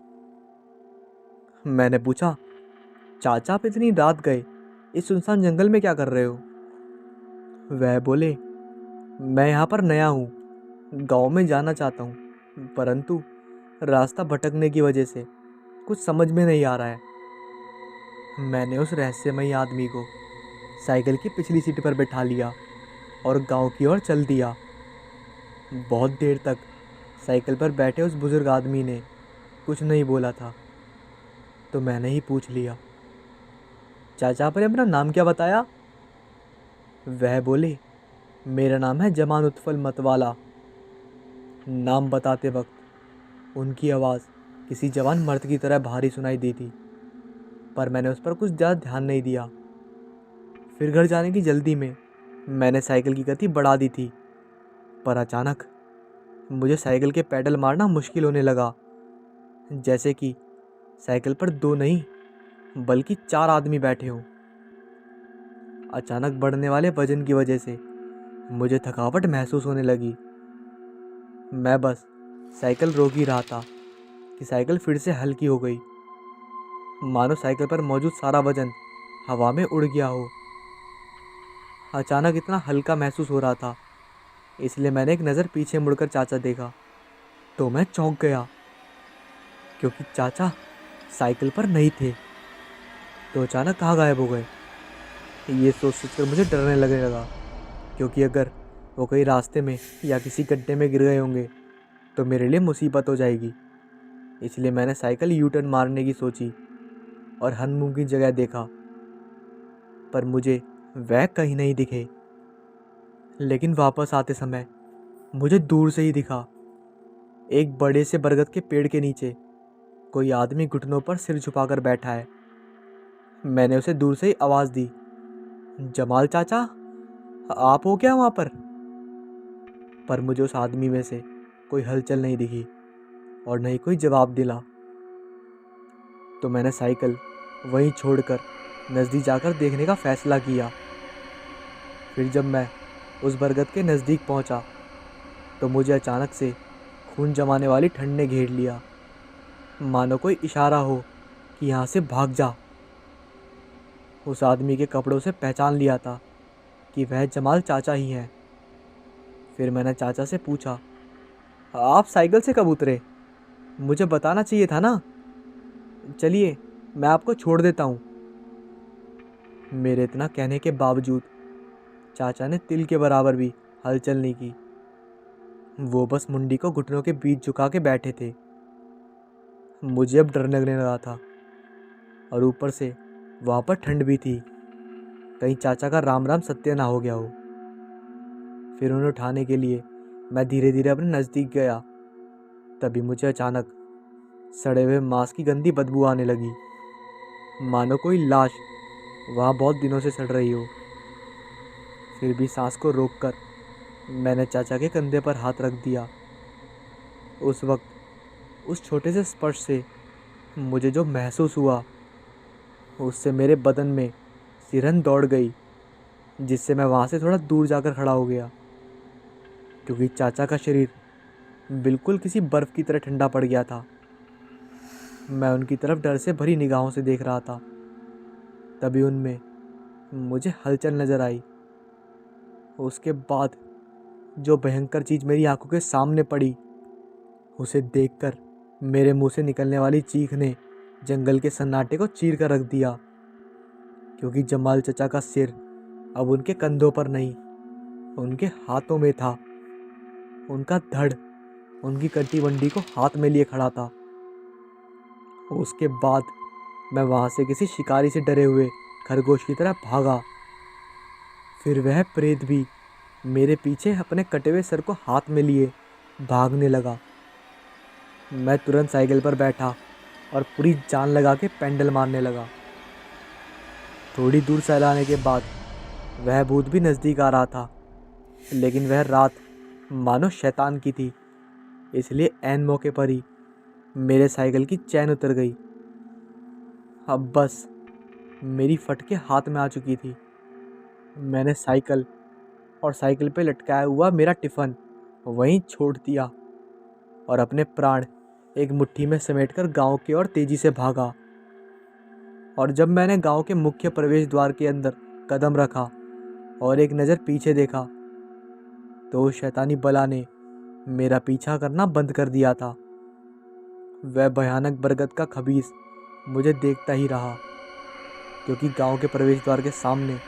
मैंने पूछा, चाचा आप इतनी रात गए इस सुनसान जंगल में क्या कर रहे हो? वह बोले, मैं यहाँ पर नया हूँ, गांव में जाना चाहता हूँ, परंतु रास्ता भटकने की वजह से कुछ समझ में नहीं आ रहा है। मैंने उस रहस्यमयी आदमी को साइकिल की पिछली सीट पर बैठा लिया और गांव की ओर चल दिया। बहुत देर तक साइकिल पर बैठे उस बुजुर्ग आदमी ने कुछ नहीं बोला था, तो मैंने ही पूछ लिया, चाचा आपने अपना नाम क्या बताया? वह बोले, मेरा नाम है जमान उत्फल मतवाला। नाम बताते वक्त उनकी आवाज़ किसी जवान मर्द की तरह भारी सुनाई दी थी, पर मैंने उस पर कुछ ज़्यादा ध्यान नहीं दिया। फिर घर जाने की जल्दी में मैंने साइकिल की गति बढ़ा दी थी, पर अचानक मुझे साइकिल के पैडल मारना मुश्किल होने लगा, जैसे कि साइकिल पर 2 नहीं बल्कि 4 आदमी बैठे हों। अचानक बढ़ने वाले वजन की वजह से मुझे थकावट महसूस होने लगी मैं बस साइकिल रोक ही रहा था कि साइकिल फिर से हल्की हो गई, मानो साइकिल पर मौजूद सारा वजन हवा में उड़ गया हो। अचानक इतना हल्का महसूस हो रहा था, इसलिए मैंने एक नज़र पीछे मुड़कर चाचा देखा तो मैं चौंक गया, क्योंकि चाचा साइकिल पर नहीं थे तो अचानक कहाँ गायब हो गए। ये सोच सोचकर मुझे डरने लगने लगा, क्योंकि अगर वो कहीं रास्ते में या किसी गड्ढे में गिर गए होंगे तो मेरे लिए मुसीबत हो जाएगी। इसलिए मैंने साइकिल यू टर्न मारने की सोची और हनमुन जगह देखा, पर मुझे वह कहीं नहीं दिखे। लेकिन वापस आते समय मुझे दूर से ही दिखा, एक बड़े से बरगद के पेड़ के नीचे कोई आदमी घुटनों पर सिर झुकाकर बैठा है। मैंने उसे दूर से ही आवाज़ दी, जमाल चाचा, आप हो क्या वहाँ पर? मुझे उस आदमी में से कोई हलचल नहीं दिखी और न ही कोई जवाब दिला। तो मैंने साइकिल वहीं छोड़कर नज़दीक जाकर देखने का फ़ैसला किया। फिर जब मैं उस बरगद के नज़दीक पहुंचा तो मुझे अचानक से खून जमाने वाली ठंड ने घेर लिया, मानो कोई इशारा हो कि यहाँ से भाग जा। उस आदमी के कपड़ों से पहचान लिया था कि वह जमाल चाचा ही हैं। फिर मैंने चाचा से पूछा, आप साइकिल से कब उतरे? मुझे बताना चाहिए था ना। चलिए, मैं आपको छोड़ देता हूँ। मेरे इतना कहने के बावजूद चाचा ने तिल के बराबर भी हलचल नहीं की। वो बस मुंडी को घुटनों के बीच झुका के बैठे थे। मुझे अब डर लगने लगा था और ऊपर से वहाँ पर ठंड भी थी, कहीं चाचा का राम राम सत्य ना हो गया हो। फिर उन्हें उठाने के लिए मैं धीरे धीरे अपने नज़दीक गया। तभी मुझे अचानक सड़े हुए मांस की गंदी बदबू आने लगी, मानो कोई लाश वहाँ बहुत दिनों से सड़ रही हो। फिर भी सांस को रोककर मैंने चाचा के कंधे पर हाथ रख दिया। उस वक्त उस छोटे से स्पर्श से मुझे जो महसूस हुआ, उससे मेरे बदन में सिरहन दौड़ गई, जिससे मैं वहाँ से थोड़ा दूर जाकर खड़ा हो गया, क्योंकि चाचा का शरीर बिल्कुल किसी बर्फ़ की तरह ठंडा पड़ गया था। मैं उनकी तरफ डर से भरी निगाहों से देख रहा था। तभी उनमें मुझे हलचल नज़र आई। उसके बाद जो भयंकर चीज़ मेरी आंखों के सामने पड़ी, उसे देखकर मेरे मुंह से निकलने वाली चीख ने जंगल के सन्नाटे को चीर कर रख दिया, क्योंकि जमाल चचा का सिर अब उनके कंधों पर नहीं, उनके हाथों में था। उनका धड़ उनकी कटी बंडी को हाथ में लिए खड़ा था। उसके बाद मैं वहाँ से किसी शिकारी से डरे हुए खरगोश की तरह भागा। फिर वह प्रेत भी मेरे पीछे अपने कटे हुए सर को हाथ में लिए भागने लगा। मैं तुरंत साइकिल पर बैठा और पूरी जान लगा के पेंडल मारने लगा। थोड़ी दूर चलाने के बाद वह भूत भी नज़दीक आ रहा था, लेकिन वह रात मानो शैतान की थी, इसलिए ऐन मौके पर ही मेरे साइकिल की चैन उतर गई। अब बस मेरी फटके हाथ में आ चुकी थी। मैंने साइकिल और साइकिल पे लटकाया हुआ मेरा टिफ़िन वहीं छोड़ दिया और अपने प्राण एक मुट्ठी में समेटकर गांव की ओर तेजी से भागा। और जब मैंने गांव के मुख्य प्रवेश द्वार के अंदर कदम रखा और एक नज़र पीछे देखा, तो उस शैतानी बला ने मेरा पीछा करना बंद कर दिया था। वह भयानक बरगद का खबीस मुझे देखता ही रहा, क्योंकि गांव के प्रवेश द्वार के सामने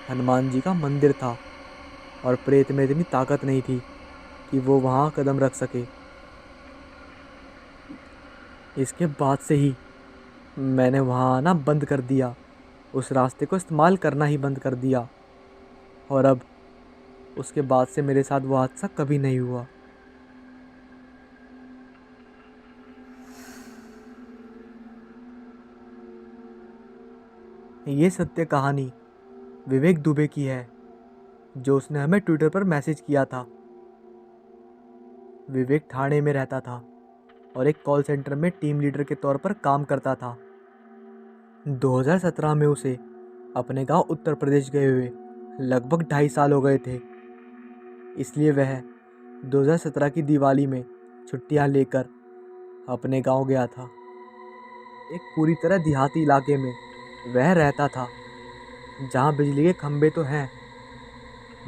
हनुमान जी का मंदिर था और प्रेत में इतनी ताकत नहीं थी कि वो वहाँ कदम रख सके। इसके बाद से ही मैंने वहाँ आना बंद कर दिया, उस रास्ते को इस्तेमाल करना ही बंद कर दिया। और अब उसके बाद से मेरे साथ वो हादसा कभी नहीं हुआ। ये सत्य कहानी विवेक दुबे की है, जो उसने हमें ट्विटर पर मैसेज किया था। विवेक ठाणे में रहता था और एक कॉल सेंटर में टीम लीडर के तौर पर काम करता था। 2017 में उसे अपने गांव उत्तर प्रदेश गए हुए लगभग 2.5 साल हो गए थे, इसलिए वह 2017 की दिवाली में छुट्टियां लेकर अपने गांव गया था। एक पूरी तरह देहाती इलाके में वह रहता था, जहां बिजली के खंभे तो हैं,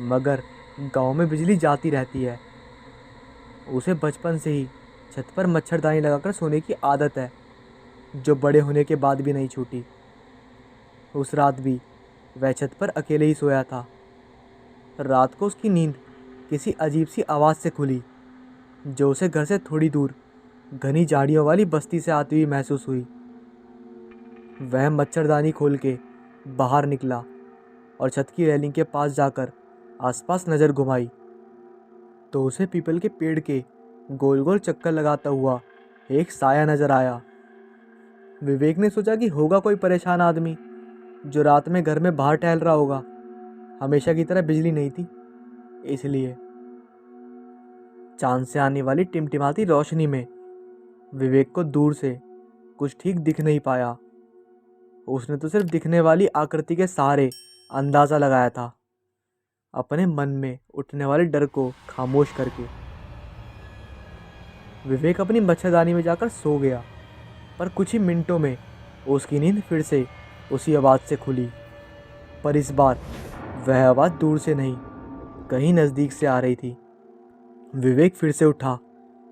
मगर गांव में बिजली जाती रहती है। उसे बचपन से ही छत पर मच्छरदानी लगाकर सोने की आदत है, जो बड़े होने के बाद भी नहीं छूटी। उस रात भी वह छत पर अकेले ही सोया था। रात को उसकी नींद किसी अजीब सी आवाज़ से खुली, जो उसे घर से थोड़ी दूर घनी झाड़ियों वाली बस्ती से आती हुई महसूस हुई। वह मच्छरदानी खोल के बाहर निकला और छत की रेलिंग के पास जाकर आसपास नज़र घुमाई, तो उसे पीपल के पेड़ के गोल गोल चक्कर लगाता हुआ एक साया नजर आया। विवेक ने सोचा कि होगा कोई परेशान आदमी जो रात में घर में बाहर टहल रहा होगा। हमेशा की तरह बिजली नहीं थी, इसलिए चांद से आने वाली टिमटिमाती रोशनी में विवेक को दूर से कुछ ठीक दिख नहीं पाया। उसने तो सिर्फ दिखने वाली आकृति के सहारे अंदाज़ा लगाया था, अपने मन में उठने वाले डर को खामोश करके। विवेक अपनी मच्छरदानी में जाकर सो गया, पर कुछ ही मिनटों में उसकी नींद फिर से उसी आवाज़ से खुली। पर इस बार वह आवाज़ दूर से नहीं, कहीं नज़दीक से आ रही थी। विवेक फिर से उठा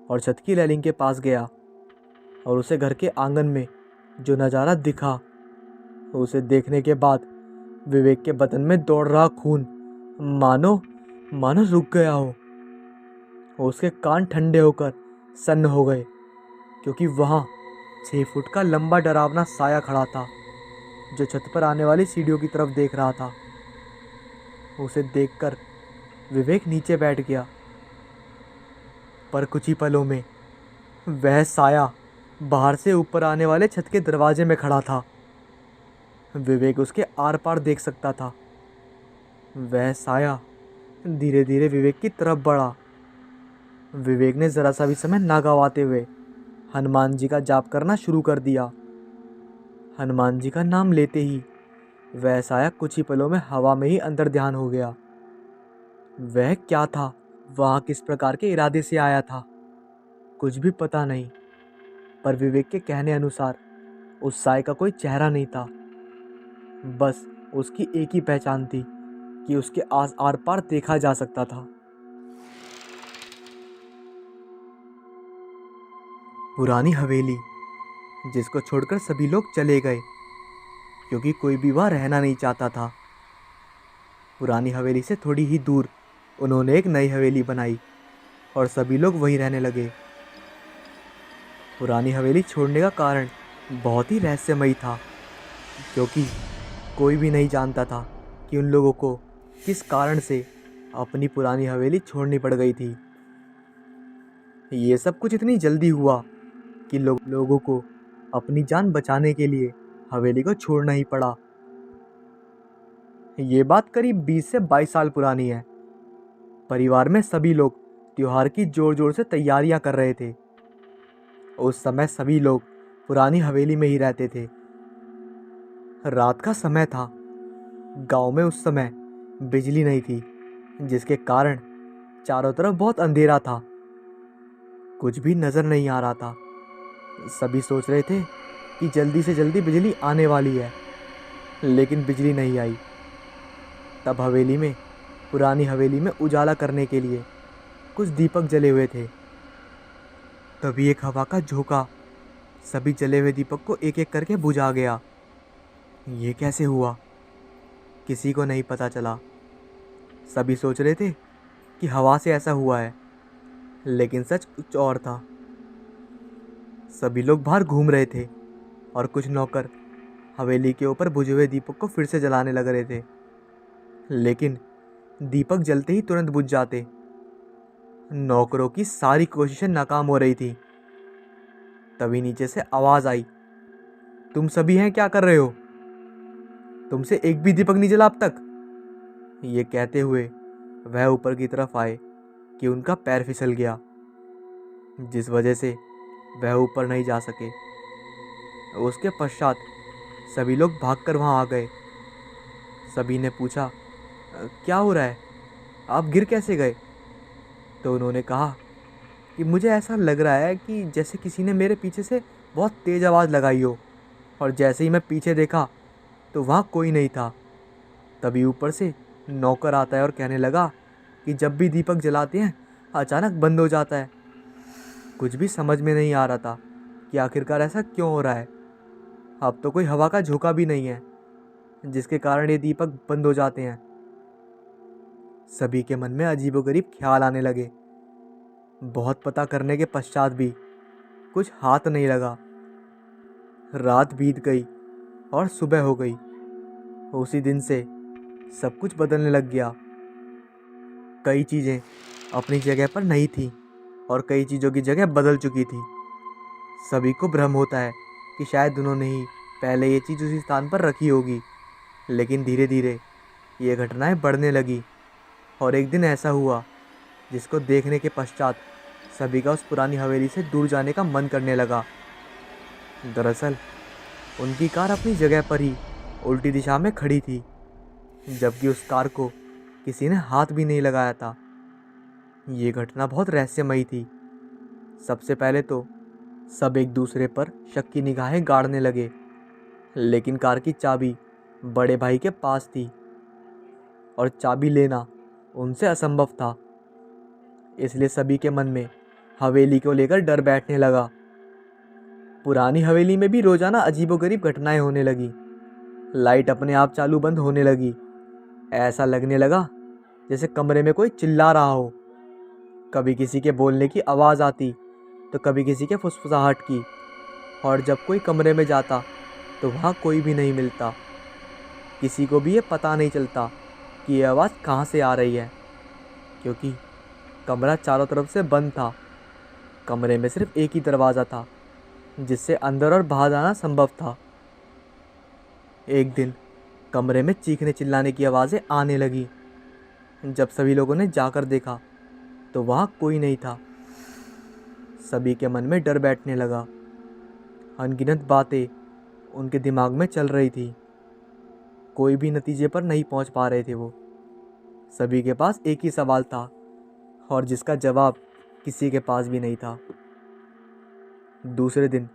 और छत की रेलिंग के पास गया, और उसे घर के आंगन में जो नज़ारा दिखा, उसे देखने के बाद विवेक के बदन में दौड़ रहा खून मानो मानो रुक गया हो। उसके कान ठंडे होकर सन्न हो गए, क्योंकि वहाँ 6 फुट का लंबा डरावना साया खड़ा था, जो छत पर आने वाली सीढ़ियों की तरफ देख रहा था। उसे देखकर विवेक नीचे बैठ गया, पर कुछ ही पलों में वह साया बाहर से ऊपर आने वाले छत के दरवाजे में खड़ा था। विवेक उसके आर पार देख सकता था। वह साया धीरे धीरे विवेक की तरफ बढ़ा। विवेक ने ज़रा सा भी समय ना गंवाते हुए हनुमान जी का जाप करना शुरू कर दिया। हनुमान जी का नाम लेते ही वह साया कुछ ही पलों में हवा में ही अंतर ध्यान हो गया। वह क्या था, वहाँ किस प्रकार के इरादे से आया था, कुछ भी पता नहीं, पर विवेक के कहने अनुसार उस साय का कोई चेहरा नहीं था। बस उसकी एक ही पहचान थी कि उसके आर पार देखा जा सकता था। पुरानी हवेली, जिसको छोड़कर सभी लोग चले गए, क्योंकि कोई भी वहाँ रहना नहीं चाहता था। पुरानी हवेली से थोड़ी ही दूर उन्होंने एक नई हवेली बनाई और सभी लोग वहीं रहने लगे। पुरानी हवेली छोड़ने का कारण बहुत ही रहस्यमयी था, क्योंकि कोई भी नहीं जानता था कि उन लोगों को किस कारण से अपनी पुरानी हवेली छोड़नी पड़ गई थी। ये सब कुछ इतनी जल्दी हुआ कि लोगों को अपनी जान बचाने के लिए हवेली को छोड़ना ही पड़ा। ये बात करीब 20 से 22 साल पुरानी है। परिवार में सभी लोग त्योहार की जोर जोर से तैयारियां कर रहे थे। उस समय सभी लोग पुरानी हवेली में ही रहते थे। रात का समय था। गांव में उस समय बिजली नहीं थी, जिसके कारण चारों तरफ बहुत अंधेरा था। कुछ भी नज़र नहीं आ रहा था। सभी सोच रहे थे कि जल्दी से जल्दी बिजली आने वाली है, लेकिन बिजली नहीं आई। तब पुरानी हवेली में उजाला करने के लिए कुछ दीपक जले हुए थे। तभी एक हवा का झोंका सभी जले हुए दीपक को एक एक करके बुझा गया। ये कैसे हुआ, किसी को नहीं पता चला। सभी सोच रहे थे कि हवा से ऐसा हुआ है, लेकिन सच कुछ और था। सभी लोग बाहर घूम रहे थे और कुछ नौकर हवेली के ऊपर बुझे हुए दीपक को फिर से जलाने लग रहे थे, लेकिन दीपक जलते ही तुरंत बुझ जाते। नौकरों की सारी कोशिशें नाकाम हो रही थी। तभी नीचे से आवाज़ आई, तुम सभी हैं, क्या कर रहे हो? तुमसे एक भी दीपक नहीं जला अब तक। ये कहते हुए वह ऊपर की तरफ आए कि उनका पैर फिसल गया, जिस वजह से वह ऊपर नहीं जा सके। उसके पश्चात सभी लोग भागकर वहाँ आ गए। सभी ने पूछा, क्या हो रहा है, आप गिर कैसे गए? तो उन्होंने कहा कि मुझे ऐसा लग रहा है कि जैसे किसी ने मेरे पीछे से बहुत तेज़ आवाज़ लगाई हो। और जैसे ही मैं पीछे देखा तो वहाँ कोई नहीं था। तभी ऊपर से नौकर आता है और कहने लगा कि जब भी दीपक जलाते हैं अचानक बंद हो जाता है। कुछ भी समझ में नहीं आ रहा था कि आखिरकार ऐसा क्यों हो रहा है। अब तो कोई हवा का झोंका भी नहीं है जिसके कारण ये दीपक बंद हो जाते हैं। सभी के मन में अजीबोगरीब ख्याल आने लगे। बहुत पता करने के पश्चात भी कुछ हाथ नहीं लगा। रात बीत गई और सुबह हो गई। उसी दिन से सब कुछ बदलने लग गया। कई चीज़ें अपनी जगह पर नहीं थी और कई चीज़ों की जगह बदल चुकी थी। सभी को भ्रम होता है कि शायद उन्होंने ही पहले ये चीज़ उसी स्थान पर रखी होगी। लेकिन धीरे धीरे ये घटनाएं बढ़ने लगी और एक दिन ऐसा हुआ जिसको देखने के पश्चात सभी का उस पुरानी हवेली से दूर जाने का मन करने लगा। दरअसल उनकी कार अपनी जगह पर ही उल्टी दिशा में खड़ी थी, जबकि उस कार को किसी ने हाथ भी नहीं लगाया था। ये घटना बहुत रहस्यमयी थी। सबसे पहले तो सब एक दूसरे पर शक की निगाहें गाड़ने लगे, लेकिन कार की चाबी बड़े भाई के पास थी और चाबी लेना उनसे असंभव था। इसलिए सभी के मन में हवेली को लेकर डर बैठने लगा। पुरानी हवेली में भी रोजाना अजीबोगरीब घटनाएं होने लगी। लाइट अपने आप चालू बंद होने लगी। ऐसा लगने लगा जैसे कमरे में कोई चिल्ला रहा हो। कभी किसी के बोलने की आवाज़ आती तो कभी किसी के फुसफुसाहट की। और जब कोई कमरे में जाता तो वहाँ कोई भी नहीं मिलता। किसी को भी ये पता नहीं चलता कि ये आवाज़ कहाँ से आ रही है, क्योंकि कमरा चारों तरफ से बंद था। कमरे में सिर्फ एक ही दरवाज़ा था जिससे अंदर और बाहर आना संभव था। एक दिन कमरे में चीखने चिल्लाने की आवाज़ें आने लगी। जब सभी लोगों ने जाकर देखा तो वहाँ कोई नहीं था। सभी के मन में डर बैठने लगा। अनगिनत बातें उनके दिमाग में चल रही थी। कोई भी नतीजे पर नहीं पहुँच पा रहे थे वो। सभी के पास एक ही सवाल था और जिसका जवाब किसी के पास भी नहीं था। दूसरे दिन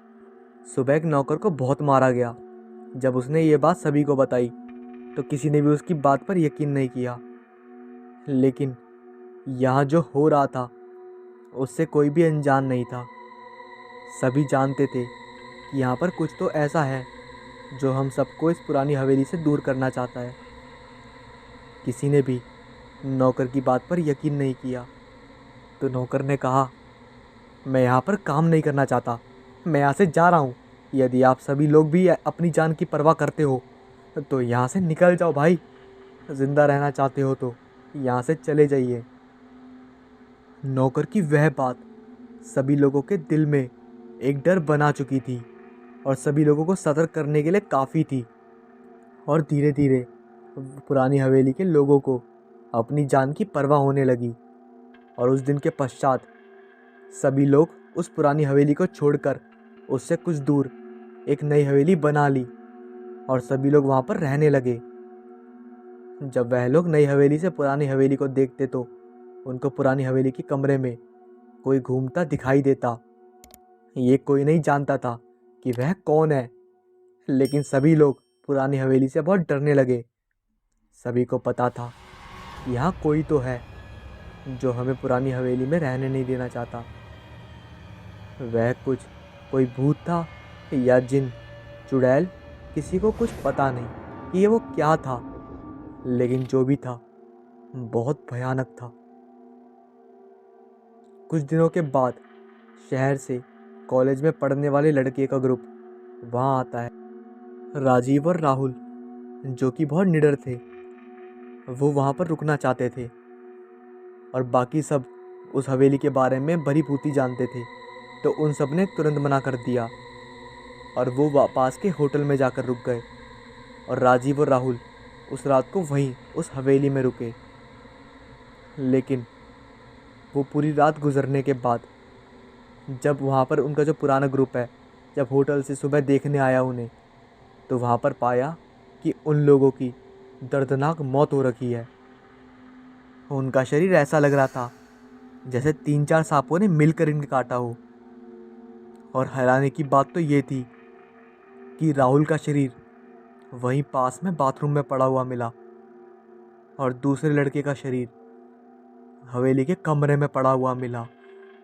सुबह एक नौकर को बहुत मारा गया। जब उसने ये बात सभी को बताई तो किसी ने भी उसकी बात पर यकीन नहीं किया। लेकिन यहाँ जो हो रहा था उससे कोई भी अनजान नहीं था। सभी जानते थे कि यहाँ पर कुछ तो ऐसा है जो हम सबको इस पुरानी हवेली से दूर करना चाहता है। किसी ने भी नौकर की बात पर यकीन नहीं किया। तो नौकर ने कहा, मैं यहाँ पर काम नहीं करना चाहता, मैं यहाँ से जा रहा हूँ। यदि आप सभी लोग भी अपनी जान की परवाह करते हो तो यहाँ से निकल जाओ भाई। ज़िंदा रहना चाहते हो तो यहाँ से चले जाइए। नौकर की वह बात सभी लोगों के दिल में एक डर बना चुकी थी और सभी लोगों को सतर्क करने के लिए काफ़ी थी। और धीरे धीरे पुरानी हवेली के लोगों को अपनी जान की परवाह होने लगी। और उस दिन के पश्चात सभी लोग उस पुरानी हवेली को छोड़कर उससे कुछ दूर एक नई हवेली बना ली और सभी लोग वहाँ पर रहने लगे। जब वह लोग नई हवेली से पुरानी हवेली को देखते तो उनको पुरानी हवेली के कमरे में कोई घूमता दिखाई देता। ये कोई नहीं जानता था कि वह कौन है, लेकिन सभी लोग पुरानी हवेली से बहुत डरने लगे। सभी को पता था कि यहाँ कोई तो है जो हमें पुरानी हवेली में रहने नहीं देना चाहता। वह कोई भूत था या जिन, चुड़ैल, किसी को कुछ पता नहीं कि ये वो क्या था, लेकिन जो भी था बहुत भयानक था। कुछ दिनों के बाद शहर से कॉलेज में पढ़ने वाले लड़के का ग्रुप वहाँ आता है। राजीव और राहुल, जो कि बहुत निडर थे, वो वहाँ पर रुकना चाहते थे और बाकी सब उस हवेली के बारे में भली भांति जानते थे। तो उन सब ने तुरंत मना कर दिया और वो पास के होटल में जाकर रुक गए। और राजीव और राहुल उस रात को वहीं उस हवेली में रुके। लेकिन वो पूरी रात गुजरने के बाद जब वहाँ पर उनका जो पुराना ग्रुप है जब होटल से सुबह देखने आया उन्हें, तो वहाँ पर पाया कि उन लोगों की दर्दनाक मौत हो रखी है। उनका शरीर ऐसा लग रहा था जैसे 3-4 सांपों ने मिलकर इनके काटा हो। और हैरानी की बात तो ये थी कि राहुल का शरीर वहीं पास में बाथरूम में पड़ा हुआ मिला और दूसरे लड़के का शरीर हवेली के कमरे में पड़ा हुआ मिला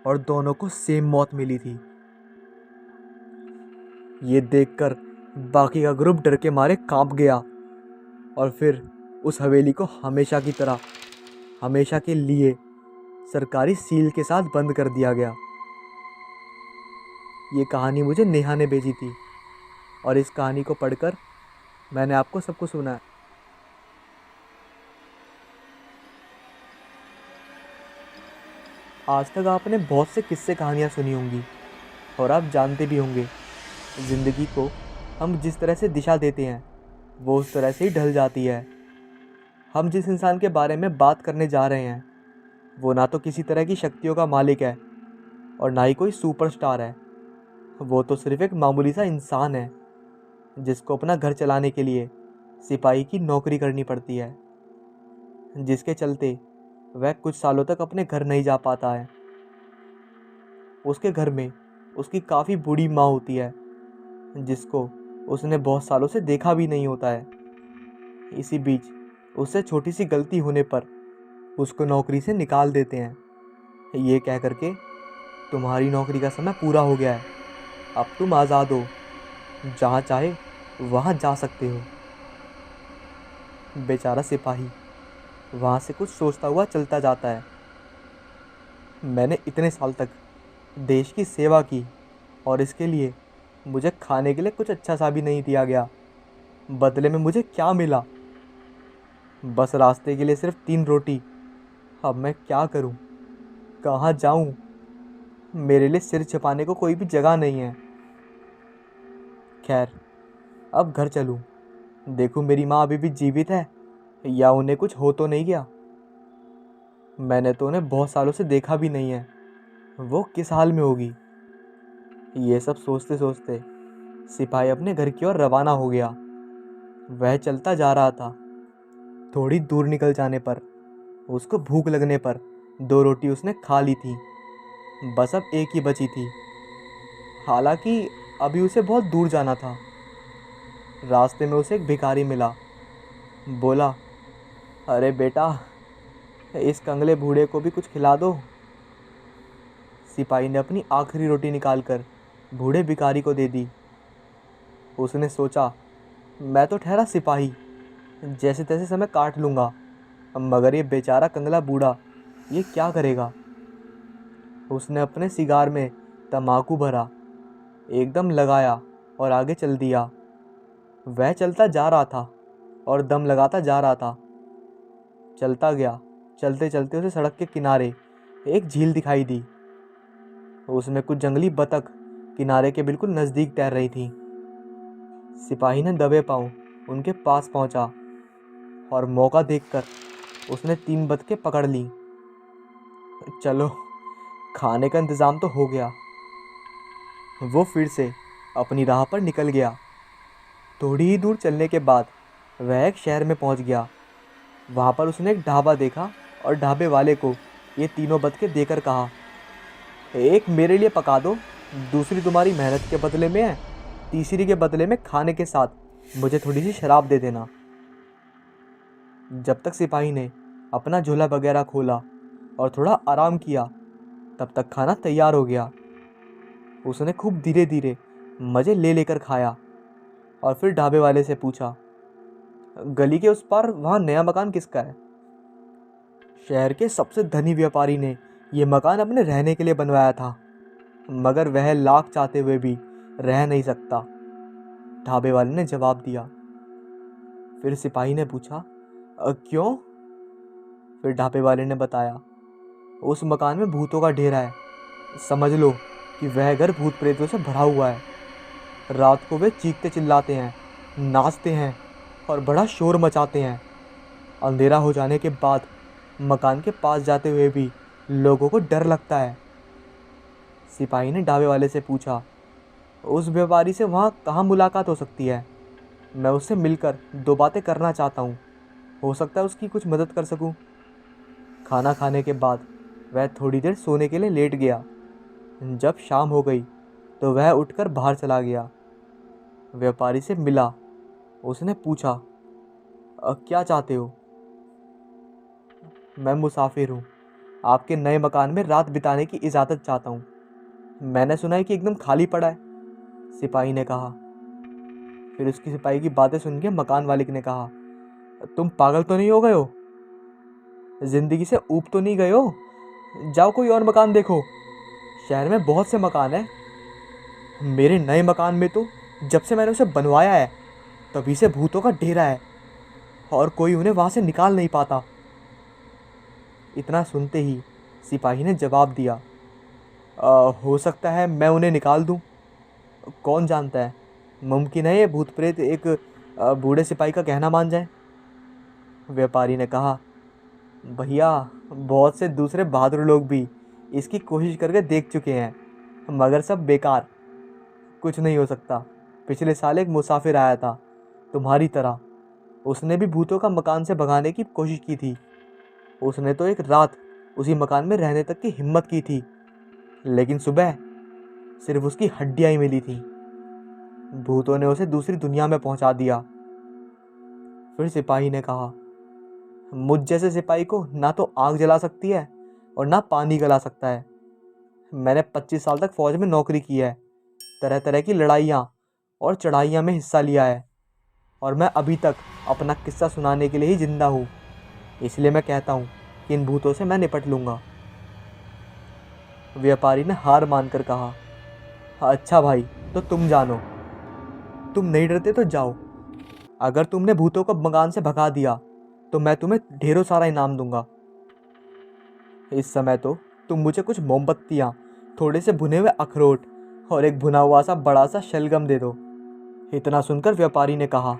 और दोनों को सेम मौत मिली थी। ये देखकर बाकी का ग्रुप डर के मारे कांप गया और फिर उस हवेली को हमेशा की तरह, हमेशा के लिए सरकारी सील के साथ बंद कर दिया गया। ये कहानी मुझे नेहा ने भेजी थी और इस कहानी को पढ़कर मैंने आपको सबको सुनाया। आज तक आपने बहुत से किस्से कहानियाँ सुनी होंगी और आप जानते भी होंगे, ज़िंदगी को हम जिस तरह से दिशा देते हैं वो उस तरह से ही ढल जाती है। हम जिस इंसान के बारे में बात करने जा रहे हैं वो ना तो किसी तरह की शक्तियों का मालिक है और ना ही कोई सुपरस्टार है। वो तो सिर्फ एक मामूली सा इंसान है जिसको अपना घर चलाने के लिए सिपाही की नौकरी करनी पड़ती है, जिसके चलते वह कुछ सालों तक अपने घर नहीं जा पाता है। उसके घर में उसकी काफ़ी बूढ़ी माँ होती है जिसको उसने बहुत सालों से देखा भी नहीं होता है। इसी बीच उससे छोटी सी गलती होने पर उसको नौकरी से निकाल देते हैं, ये कह करके तुम्हारी नौकरी का समय पूरा हो गया है, अब तुम आज़ाद हो, जहाँ चाहे वहाँ जा सकते हो। बेचारा सिपाही वहाँ से कुछ सोचता हुआ चलता जाता है। मैंने इतने साल तक देश की सेवा की और इसके लिए मुझे खाने के लिए कुछ अच्छा सा भी नहीं दिया गया। बदले में मुझे क्या मिला? बस रास्ते के लिए सिर्फ 3 रोटी। अब मैं क्या करूं? कहाँ जाऊं? मेरे लिए सिर छिपाने को कोई भी जगह नहीं है। खैर, अब घर चलूं, देखूं मेरी माँ अभी भी जीवित है या उन्हें कुछ हो तो नहीं गया। मैंने तो उन्हें बहुत सालों से देखा भी नहीं है, वो किस हाल में होगी। ये सब सोचते सोचते सिपाही अपने घर की ओर रवाना हो गया। वह चलता जा रहा था। थोड़ी दूर निकल जाने पर उसको भूख लगने पर 2 रोटी उसने खा ली थी। बस अब एक ही बची थी। हालांकि अभी उसे बहुत दूर जाना था। रास्ते में उसे एक भिखारी मिला। बोला, अरे बेटा, इस कंगले बूढ़े को भी कुछ खिला दो। सिपाही ने अपनी आखिरी रोटी निकालकर बूढ़े भिखारी को दे दी। उसने सोचा, मैं तो ठहरा सिपाही, जैसे तैसे समय काट लूँगा, मगर ये बेचारा कंगला बूढ़ा ये क्या करेगा। उसने अपने सिगार में तम्बाकू भरा, एकदम लगाया और आगे चल दिया। वह चलता जा रहा था और दम लगाता जा रहा था। चलता गया, चलते चलते उसे सड़क के किनारे एक झील दिखाई दी। उसमें कुछ जंगली बतख किनारे के बिल्कुल नज़दीक तैर रही थी। सिपाही ने दबे पांव उनके पास पहुंचा और मौका देखकर उसने 3 बतखें पकड़ ली। चलो, खाने का इंतज़ाम तो हो गया। वो फिर से अपनी राह पर निकल गया। थोड़ी ही दूर चलने के बाद वह एक शहर में पहुंच गया। वहाँ पर उसने एक ढाबा देखा और ढाबे वाले को ये 3 बतखें देकर कहा, एक मेरे लिए पका दो, दूसरी तुम्हारी मेहनत के बदले में है, तीसरी के बदले में खाने के साथ मुझे थोड़ी सी शराब दे देना। जब तक सिपाही ने अपना झोला वगैरह खोला और थोड़ा आराम किया, तब तक खाना तैयार हो गया। उसने खूब धीरे धीरे मज़े ले लेकर खाया और फिर ढाबे वाले से पूछा, गली के उस पार वहाँ नया मकान किसका है? शहर के सबसे धनी व्यापारी ने यह मकान अपने रहने के लिए बनवाया था, मगर वह लाख चाहते हुए भी रह नहीं सकता, ढाबे वाले ने जवाब दिया। फिर सिपाही ने पूछा, क्यों? फिर ढाबे वाले ने बताया, उस मकान में भूतों का ढेर है। समझ लो कि वह घर भूत प्रेतों से भरा हुआ है। रात को वे चीखते चिल्लाते हैं, नाचते हैं और बड़ा शोर मचाते हैं। अंधेरा हो जाने के बाद मकान के पास जाते हुए भी लोगों को डर लगता है। सिपाही ने ढाबे वाले से पूछा, उस व्यापारी से वहाँ कहाँ मुलाकात हो सकती है? मैं उससे मिलकर 2 बातें करना चाहता हूँ, हो सकता है उसकी कुछ मदद कर सकूँ। खाना खाने के बाद वह थोड़ी देर सोने के लिए लेट गया। जब शाम हो गई तो वह उठकर बाहर चला गया। व्यापारी से मिला। उसने पूछा, क्या चाहते हो?" "मैं मुसाफिर हूँ, आपके नए मकान में रात बिताने की इजाज़त चाहता हूँ। मैंने सुना है कि एकदम खाली पड़ा है," सिपाही ने कहा। फिर उसकी सिपाही की बातें सुन के मकान मालिक ने कहा, "तुम पागल तो नहीं हो गए हो? जिंदगी से ऊब तो नहीं गए हो? जाओ कोई और मकान देखो, शहर में बहुत से मकान हैं। मेरे नए मकान में तो जब से मैंने उसे बनवाया है तभी से भूतों का डेरा है और कोई उन्हें वहाँ से निकाल नहीं पाता।" इतना सुनते ही सिपाही ने जवाब दिया, हो सकता है मैं उन्हें निकाल दूँ। कौन जानता है, मुमकिन है ये भूत प्रेत एक बूढ़े सिपाही का कहना मान जाए।" व्यापारी ने कहा, "भैया, बहुत से दूसरे बहादुर लोग भी इसकी कोशिश करके देख चुके हैं, मगर सब बेकार। कुछ नहीं हो सकता। पिछले साल एक मुसाफिर आया था, तुम्हारी तरह। उसने भी भूतों का मकान से भगाने की कोशिश की थी। उसने तो एक रात उसी मकान में रहने तक की हिम्मत की थी, लेकिन सुबह सिर्फ उसकी हड्डियां ही मिली थी। भूतों ने उसे दूसरी दुनिया में पहुंचा दिया।" फिर सिपाही ने कहा, "मुझ जैसे सिपाही को ना तो आग जला सकती है और ना पानी गला सकता है। मैंने 25 साल तक फौज में नौकरी की है, तरह तरह की लड़ाइयाँ और चढ़ाइयाँ में हिस्सा लिया है, और मैं अभी तक अपना किस्सा सुनाने के लिए ही जिंदा हूँ। इसलिए मैं कहता हूँ कि इन भूतों से मैं निपट लूँगा।" व्यापारी ने हार मानकर कहा, "अच्छा भाई, तो तुम जानो। तुम नहीं डरते तो जाओ। अगर तुमने भूतों को मकान से भगा दिया तो मैं तुम्हें ढेरों सारा इनाम दूंगा। इस समय तो तुम मुझे कुछ मोमबत्तियाँ, थोड़े से भुने हुए अखरोट और एक भुना हुआ सा बड़ा सा शलगम दे दो।" इतना सुनकर व्यापारी ने कहा,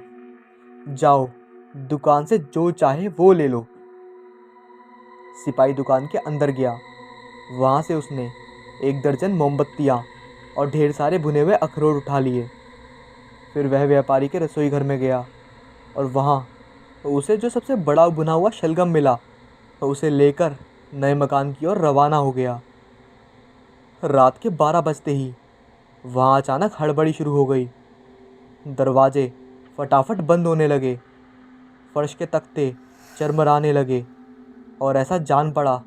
"जाओ, दुकान से जो चाहे वो ले लो।" सिपाही दुकान के अंदर गया। वहाँ से उसने 1 दर्जन मोमबत्तियाँ और ढेर सारे भुने हुए अखरोट उठा लिए। फिर वह व्यापारी के रसोई घर में गया और वहाँ उसे जो सबसे बड़ा भुना हुआ शलगम मिला उसे लेकर नए मकान की ओर रवाना हो गया। रात के 12 बजते ही वहाँ अचानक हड़बड़ी शुरू हो गई। दरवाजे फटाफट बंद होने लगे, फर्श के तख्ते चरमराने लगे और ऐसा जान पड़ा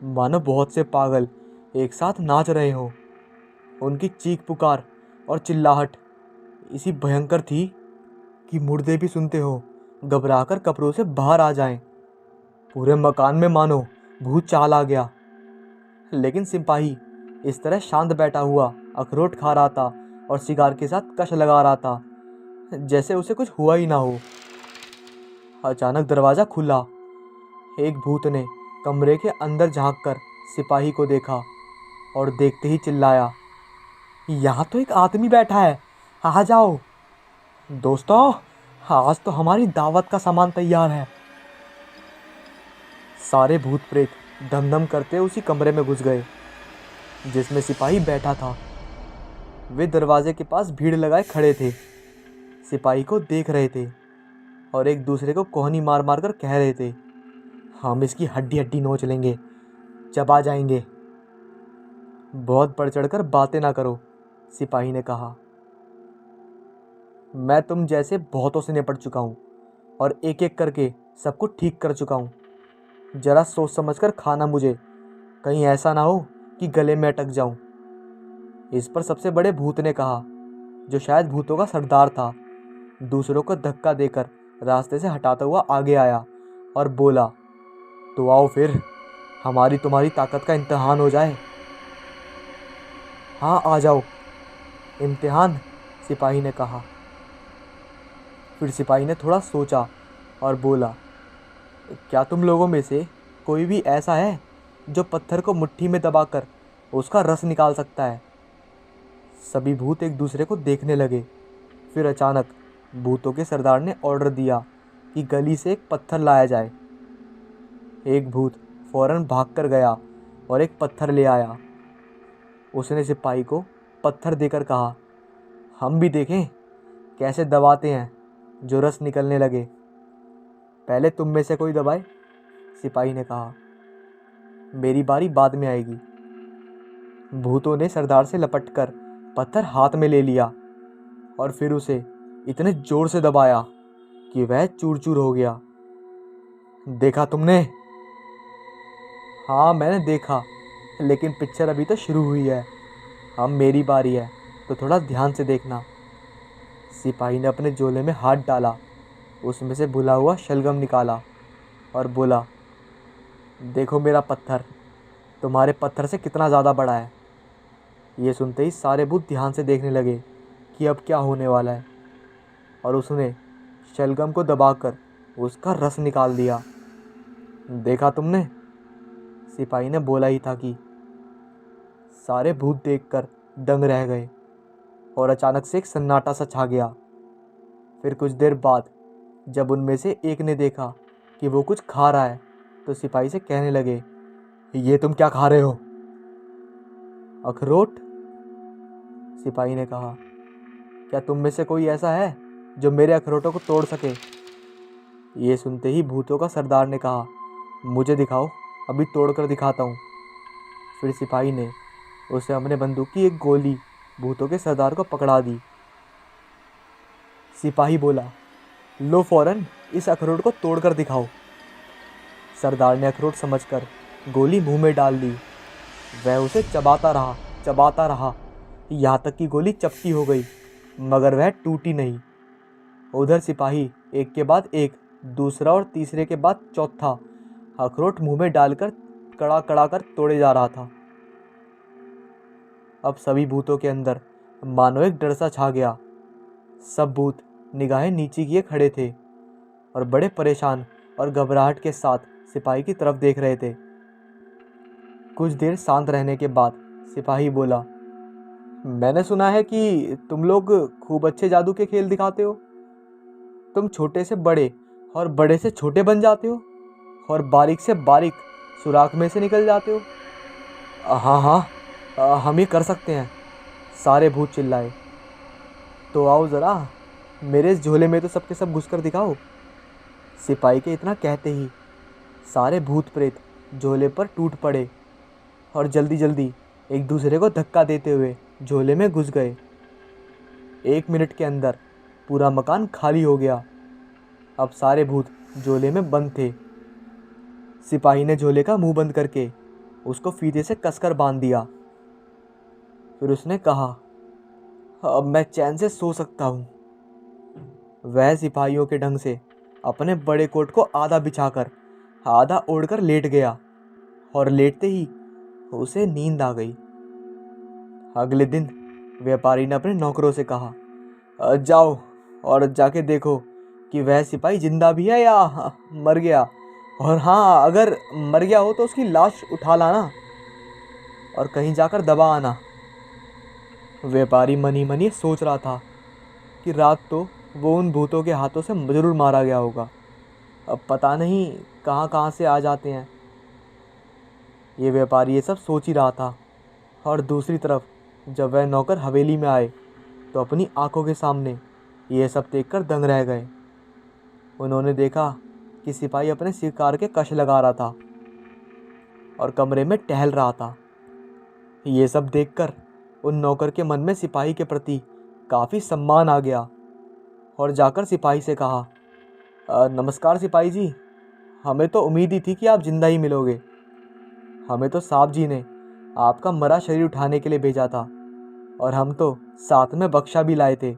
मानो बहुत से पागल एक साथ नाच रहे हों। उनकी चीख पुकार और चिल्लाहट इसी भयंकर थी कि मुर्दे भी सुनते हो घबराकर कब्रों से बाहर आ जाएं। पूरे मकान में मानो भूत चाल आ गया। लेकिन सिपाही इस तरह शांत बैठा हुआ अखरोट खा रहा था और सिगार के साथ कश लगा रहा था जैसे उसे कुछ हुआ ही ना हो। अचानक दरवाज़ा खुला। एक भूत ने कमरे के अंदर झांककर सिपाही को देखा और देखते ही चिल्लाया, "यहाँ तो एक आदमी बैठा है, आ जाओ दोस्तों, आज तो हमारी दावत का सामान तैयार है।" सारे भूत प्रेत धम-धम करते उसी कमरे में घुस गए जिसमें सिपाही बैठा था। वे दरवाजे के पास भीड़ लगाए खड़े थे, सिपाही को देख रहे थे और एक दूसरे को कोहनी मार मार कर कह रहे थे, "हम इसकी हड्डी हड्डी नोच लेंगे, चबा जाएंगे।" "बहुत बढ़ चढ़कर बातें ना करो," सिपाही ने कहा। "मैं तुम जैसे बहुतों से निपट चुका हूँ और एक एक करके सबको ठीक कर चुका हूँ। जरा सोच समझ कर खाना मुझे, कहीं ऐसा ना हो कि गले में अटक जाऊं।" इस पर सबसे बड़े भूत ने कहा, जो शायद भूतों का सरदार था, दूसरों को धक्का देकर रास्ते से हटाता हुआ आगे आया और बोला, "तो आओ फिर, हमारी तुम्हारी ताकत का इम्तिहान हो जाए।" "हाँ, आ जाओ।" "इम्तिहान?" सिपाही ने कहा। फिर सिपाही ने थोड़ा सोचा और बोला, "क्या तुम लोगों में से कोई भी ऐसा है जो पत्थर को मुट्ठी में दबाकर उसका रस निकाल सकता है?" सभी भूत एक दूसरे को देखने लगे। फिर अचानक भूतों के सरदार ने ऑर्डर दिया कि गली से एक पत्थर लाया जाए। एक भूत फौरन भाग कर गया और एक पत्थर ले आया। उसने सिपाही को पत्थर देकर कहा, "हम भी देखें कैसे दबाते हैं जो रस निकलने लगे।" "पहले तुम में से कोई दबाए," सिपाही ने कहा। मेरी बारी बाद में आएगी। भूतों ने सरदार से लपटकर पत्थर हाथ में ले लिया और फिर उसे इतने जोर से दबाया कि वह चूर चूर हो गया। देखा तुमने? हाँ मैंने देखा, लेकिन पिक्चर अभी तो शुरू हुई है। अब मेरी बारी है, तो थोड़ा ध्यान से देखना। सिपाही ने अपने झोले में हाथ डाला, उसमें से भुला हुआ शलगम निकाला और बोला, देखो मेरा पत्थर तुम्हारे पत्थर से कितना ज़्यादा बड़ा है। ये सुनते ही सारे भूत ध्यान से देखने लगे कि अब क्या होने वाला है, और उसने शलगम को दबाकर उसका रस निकाल दिया। देखा तुमने? सिपाही ने बोला ही था कि सारे भूत देखकर दंग रह गए और अचानक से एक सन्नाटा सा छा गया। फिर कुछ देर बाद जब उनमें से एक ने देखा कि वो कुछ खा रहा है, तो सिपाही से कहने लगे, ये तुम क्या खा रहे हो? अखरोट। सिपाही ने कहा, क्या तुम में से कोई ऐसा है जो मेरे अखरोटों को तोड़ सके? ये सुनते ही भूतों का सरदार ने कहा, मुझे दिखाओ, अभी तोड़कर दिखाता हूँ। फिर सिपाही ने उसे अपने बंदूक की एक गोली भूतों के सरदार को पकड़ा दी। सिपाही बोला, लो फौरन इस अखरोट को तोड़कर दिखाओ। सरदार ने अखरोट समझकर गोली मुंह में डाल दी। वह उसे चबाता रहा, यहाँ तक कि गोली चपटी हो गई, मगर वह टूटी नहीं। उधर सिपाही एक के बाद एक, दूसरा और तीसरे के बाद चौथा अखरोट मुंह में डालकर कड़ा कड़ा कर तोड़े जा रहा था। अब सभी भूतों के अंदर मानो एक डर सा छा गया। सब भूत निगाहें नीचे किए खड़े थे और बड़े परेशान और घबराहट के साथ सिपाही की तरफ देख रहे थे। कुछ देर शांत रहने के बाद सिपाही बोला, मैंने सुना है कि तुम लोग खूब अच्छे जादू के खेल दिखाते हो। तुम छोटे से बड़े और बड़े से छोटे बन जाते हो और बारीक से बारीक सुराख में से निकल जाते हो। हाँ हाँ, हम ये कर सकते हैं, सारे भूत चिल्लाए। तो आओ ज़रा, मेरे इस झोले में तो सबके सब घुसकर दिखाओ। सिपाही के इतना कहते ही सारे भूत प्रेत झोले पर टूट पड़े और जल्दी जल्दी एक दूसरे को धक्का देते हुए झोले में घुस गए। 1 मिनट के अंदर पूरा मकान खाली हो गया। अब सारे भूत झोले में बंद थे। सिपाही ने झोले का मुंह बंद करके उसको फीते से कसकर बांध दिया। फिर उसने कहा, अब मैं चैन से सो सकता हूँ। वह सिपाहियों के ढंग से अपने बड़े कोट को आधा बिछाकर आधा ओढ़कर लेट गया और लेटते ही उसे नींद आ गई। अगले दिन व्यापारी ने अपने नौकरों से कहा, जाओ और जाके देखो कि वह सिपाही जिंदा भी है या मर गया, और हाँ, अगर मर गया हो तो उसकी लाश उठा लाना और कहीं जाकर दबा आना। व्यापारी मन ही मन ये सोच रहा था कि रात तो वो उन भूतों के हाथों से जरूर मारा गया होगा। अब पता नहीं कहाँ कहाँ से आ जाते हैं। ये व्यापारी ये सब सोच ही रहा था, और दूसरी तरफ जब वह नौकर हवेली में आए तो अपनी आंखों के सामने ये सब देखकर दंग रह गए। उन्होंने देखा कि सिपाही अपने शिकार के कश लगा रहा था और कमरे में टहल रहा था। ये सब देखकर उन नौकर के मन में सिपाही के प्रति काफ़ी सम्मान आ गया और जाकर सिपाही से कहा, नमस्कार सिपाही जी, हमें तो उम्मीद ही थी कि आप जिंदा ही मिलोगे। हमें तो साहब जी ने आपका मरा शरीर उठाने के लिए भेजा था और हम तो साथ में बक्सा भी लाए थे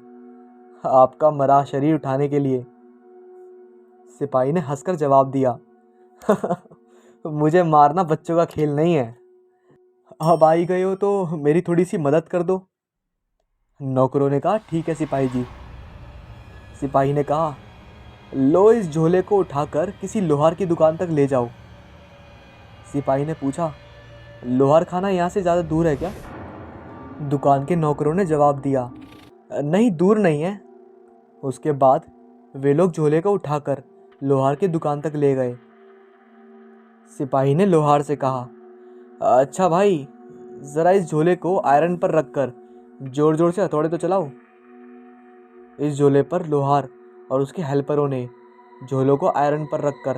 आपका मरा शरीर उठाने के लिए। सिपाही ने हंसकर जवाब दिया, मुझे मारना बच्चों का खेल नहीं है। अब आई गए हो तो मेरी थोड़ी सी मदद कर दो। नौकरों ने कहा, ठीक है सिपाही जी। सिपाही ने कहा, लो इस झोले को उठाकर किसी लोहार की दुकान तक ले जाओ। सिपाही ने पूछा, लोहार खाना यहाँ से ज़्यादा दूर है क्या? दुकान के नौकरों ने जवाब दिया, नहीं दूर नहीं है। उसके बाद वे लोग झोले को उठाकर लोहार की दुकान तक ले गए। सिपाही ने लोहार से कहा, अच्छा भाई, ज़रा इस झोले को आयरन पर रखकर जोर जोर से हथौड़े तो चलाओ। इस झोले पर लोहार और उसके हेल्परों ने झोलों को आयरन पर रखकर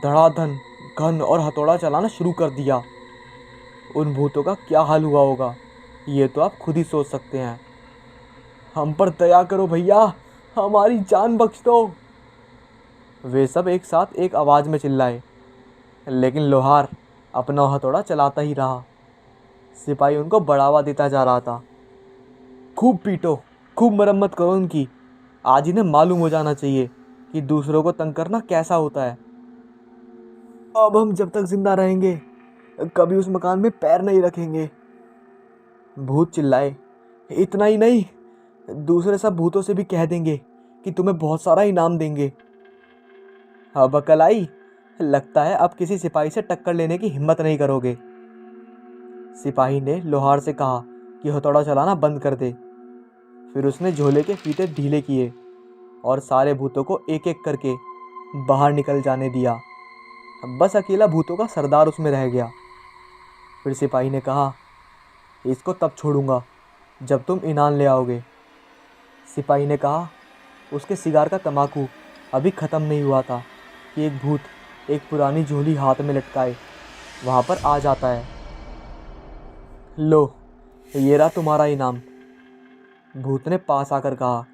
धड़ाधन गन और हथौड़ा चलाना शुरू कर दिया। उन भूतों का क्या हाल हुआ होगा ये तो आप खुद ही सोच सकते हैं। हम पर दया करो भैया, हमारी जान बख्श दो, वे सब एक साथ एक आवाज़ में चिल्लाए। लेकिन लोहार अपना हथौड़ा चलाता ही रहा। सिपाही उनको बढ़ावा देता जा रहा था। खूब पीटो, खूब मरम्मत करो उनकी, आज इन्हें मालूम हो जाना चाहिए कि दूसरों को तंग करना कैसा होता है। अब हम जब तक जिंदा रहेंगे कभी उस मकान में पैर नहीं रखेंगे, भूत चिल्लाए। इतना ही नहीं, दूसरे सब भूतों से भी कह देंगे कि तुम्हें बहुत सारा इनाम देंगे। अब अकल आई, लगता है अब किसी सिपाही से टक्कर लेने की हिम्मत नहीं करोगे। सिपाही ने लोहार से कहा कि हथौड़ा चलाना बंद कर दे। फिर उसने झोले के फीते ढीले किए और सारे भूतों को एक एक करके बाहर निकल जाने दिया। बस अकेला भूतों का सरदार उसमें रह गया। फिर सिपाही ने कहा, इसको तब छोड़ूंगा जब तुम इनाम ले आओगे। सिपाही ने कहा, उसके सिगार का तंबाकू अभी ख़त्म नहीं हुआ था कि एक भूत एक पुरानी झोली हाथ में लटकाए वहाँ पर आ जाता है। लो, ये रहा तुम्हारा इनाम, भूत ने पास आकर कहा।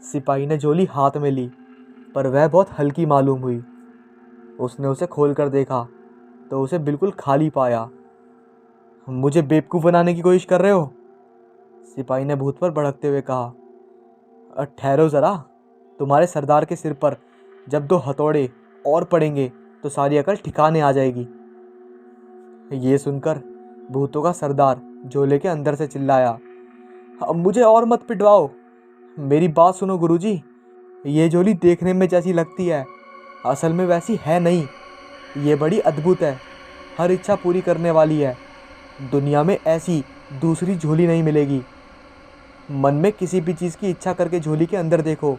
सिपाही ने झोली हाथ में ली, पर वह बहुत हल्की मालूम हुई। उसने उसे खोल कर देखा तो उसे बिल्कुल खाली पाया। मुझे बेवकूफ़ बनाने की कोशिश कर रहे हो? सिपाही ने भूत पर भड़कते हुए कहा। ठहरो ज़रा, तुम्हारे सरदार के सिर पर जब 2 हथौड़े और पड़ेंगे तो सारी अकल ठिकाने आ जाएगी। ये सुनकर भूतों का सरदार झोले के अंदर से चिल्लाया, अब मुझे और मत पिटवाओ, मेरी बात सुनो गुरुजी, ये झोली देखने में जैसी लगती है असल में वैसी है नहीं। ये बड़ी अद्भुत है, हर इच्छा पूरी करने वाली है। दुनिया में ऐसी दूसरी झोली नहीं मिलेगी। मन में किसी भी चीज़ की इच्छा करके झोली के अंदर देखो,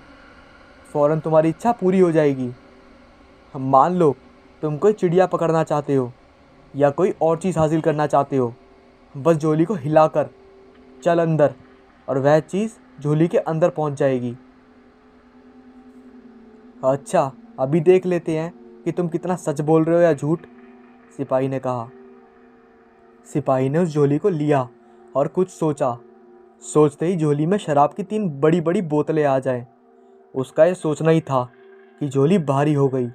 फौरन तुम्हारी इच्छा पूरी हो जाएगी। मान लो तुम कोई चिड़िया पकड़ना चाहते हो या कोई और चीज़ हासिल करना चाहते हो, बस झोली को हिलाकर चल अंदर और वह चीज़ झोली के अंदर पहुंच जाएगी। अच्छा, अभी देख लेते हैं कि तुम कितना सच बोल रहे हो या झूठ, सिपाही ने कहा। सिपाही ने उस झोली को लिया और कुछ सोचा। सोचते ही झोली में शराब की 3 बड़ी बड़ी बोतलें आ जाएं। उसका ये सोचना ही था कि झोली भारी हो गई।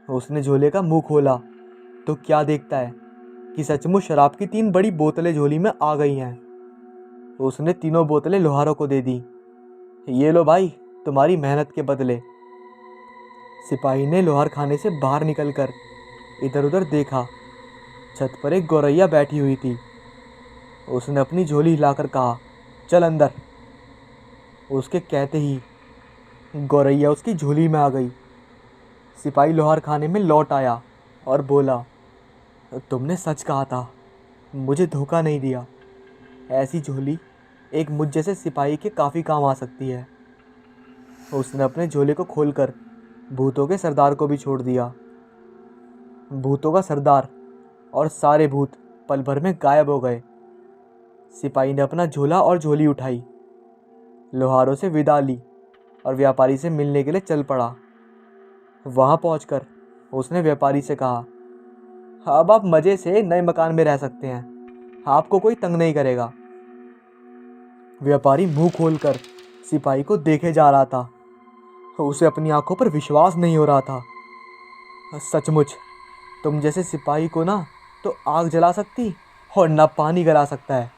उसने झोले का मुंह खोला तो क्या देखता है कि सचमुच शराब की 3 बड़ी बोतलें झोली में आ गई हैं। उसने तीनों बोतलें लोहारों को दे दी। ये लो भाई, तुम्हारी मेहनत के बदले। सिपाही ने लोहार खाने से बाहर निकलकर इधर उधर देखा। छत पर एक गौरैया बैठी हुई थी। उसने अपनी झोली हिलाकर कहा, चल अंदर। उसके कहते ही गौरैया उसकी झोली में आ गई। सिपाही लोहार खाने में लौट आया और बोला, तुमने सच कहा था, मुझे धोखा नहीं दिया। ऐसी झोली एक मुझ जैसे सिपाही के काफ़ी काम आ सकती है। उसने अपने झोले को खोलकर भूतों के सरदार को भी छोड़ दिया। भूतों का सरदार और सारे भूत पल भर में गायब हो गए। सिपाही ने अपना झोला और झोली उठाई, लोहारों से विदा ली और व्यापारी से मिलने के लिए चल पड़ा। वहां पहुंचकर उसने व्यापारी से कहा, अब आप मज़े से नए मकान में रह सकते हैं, आपको कोई तंग नहीं करेगा। व्यापारी मुंह खोलकर सिपाही को देखे जा रहा था। उसे अपनी आंखों पर विश्वास नहीं हो रहा था। सचमुच तुम जैसे सिपाही को ना तो आग जला सकती और ना पानी गला सकता है।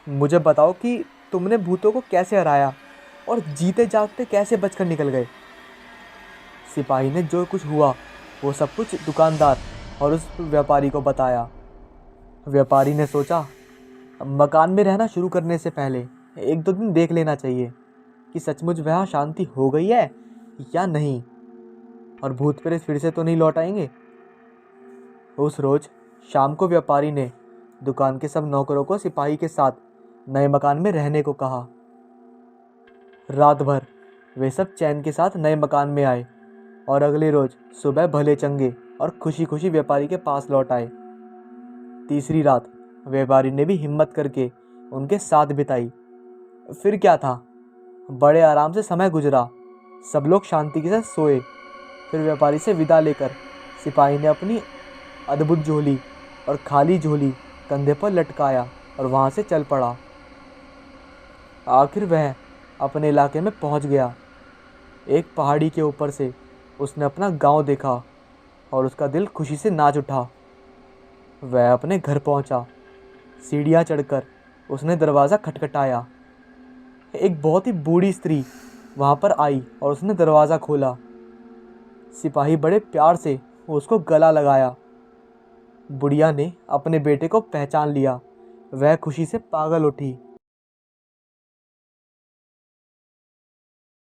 मुझे बताओ कि तुमने भूतों को कैसे हराया और जीते जागते कैसे बचकर निकल गए। सिपाही ने जो कुछ हुआ वो सब कुछ दुकानदार और उस व्यापारी को बताया। व्यापारी ने सोचा, मकान में रहना शुरू करने से पहले 1-2 दिन देख लेना चाहिए कि सचमुच वहाँ शांति हो गई है या नहीं, और भूत प्रेत फिर से तो नहीं लौट आएंगे। उस रोज शाम को व्यापारी ने दुकान के सब नौकरों को सिपाही के साथ नए मकान में रहने को कहा। रात भर वे सब चैन के साथ नए मकान में आए और अगले रोज सुबह भले चंगे और खुशी खुशी व्यापारी के पास लौट आए। तीसरी रात व्यापारी ने भी हिम्मत करके उनके साथ बिताई। फिर क्या था, बड़े आराम से समय गुजरा, सब लोग शांति के साथ सोए। फिर व्यापारी से विदा लेकर सिपाही ने अपनी अद्भुत झोली और खाली झोली कंधे पर लटकाया और वहाँ से चल पड़ा। आखिर वह अपने इलाके में पहुँच गया। एक पहाड़ी के ऊपर से उसने अपना गांव देखा और उसका दिल खुशी से नाच उठा। वह अपने घर पहुंचा। सीढ़ियाँ चढ़कर उसने दरवाज़ा खटखटाया। एक बहुत ही बूढ़ी स्त्री वहाँ पर आई और उसने दरवाज़ा खोला। सिपाही बड़े प्यार से उसको गला लगाया। बुढ़िया ने अपने बेटे को पहचान लिया। वह खुशी से पागल उठी।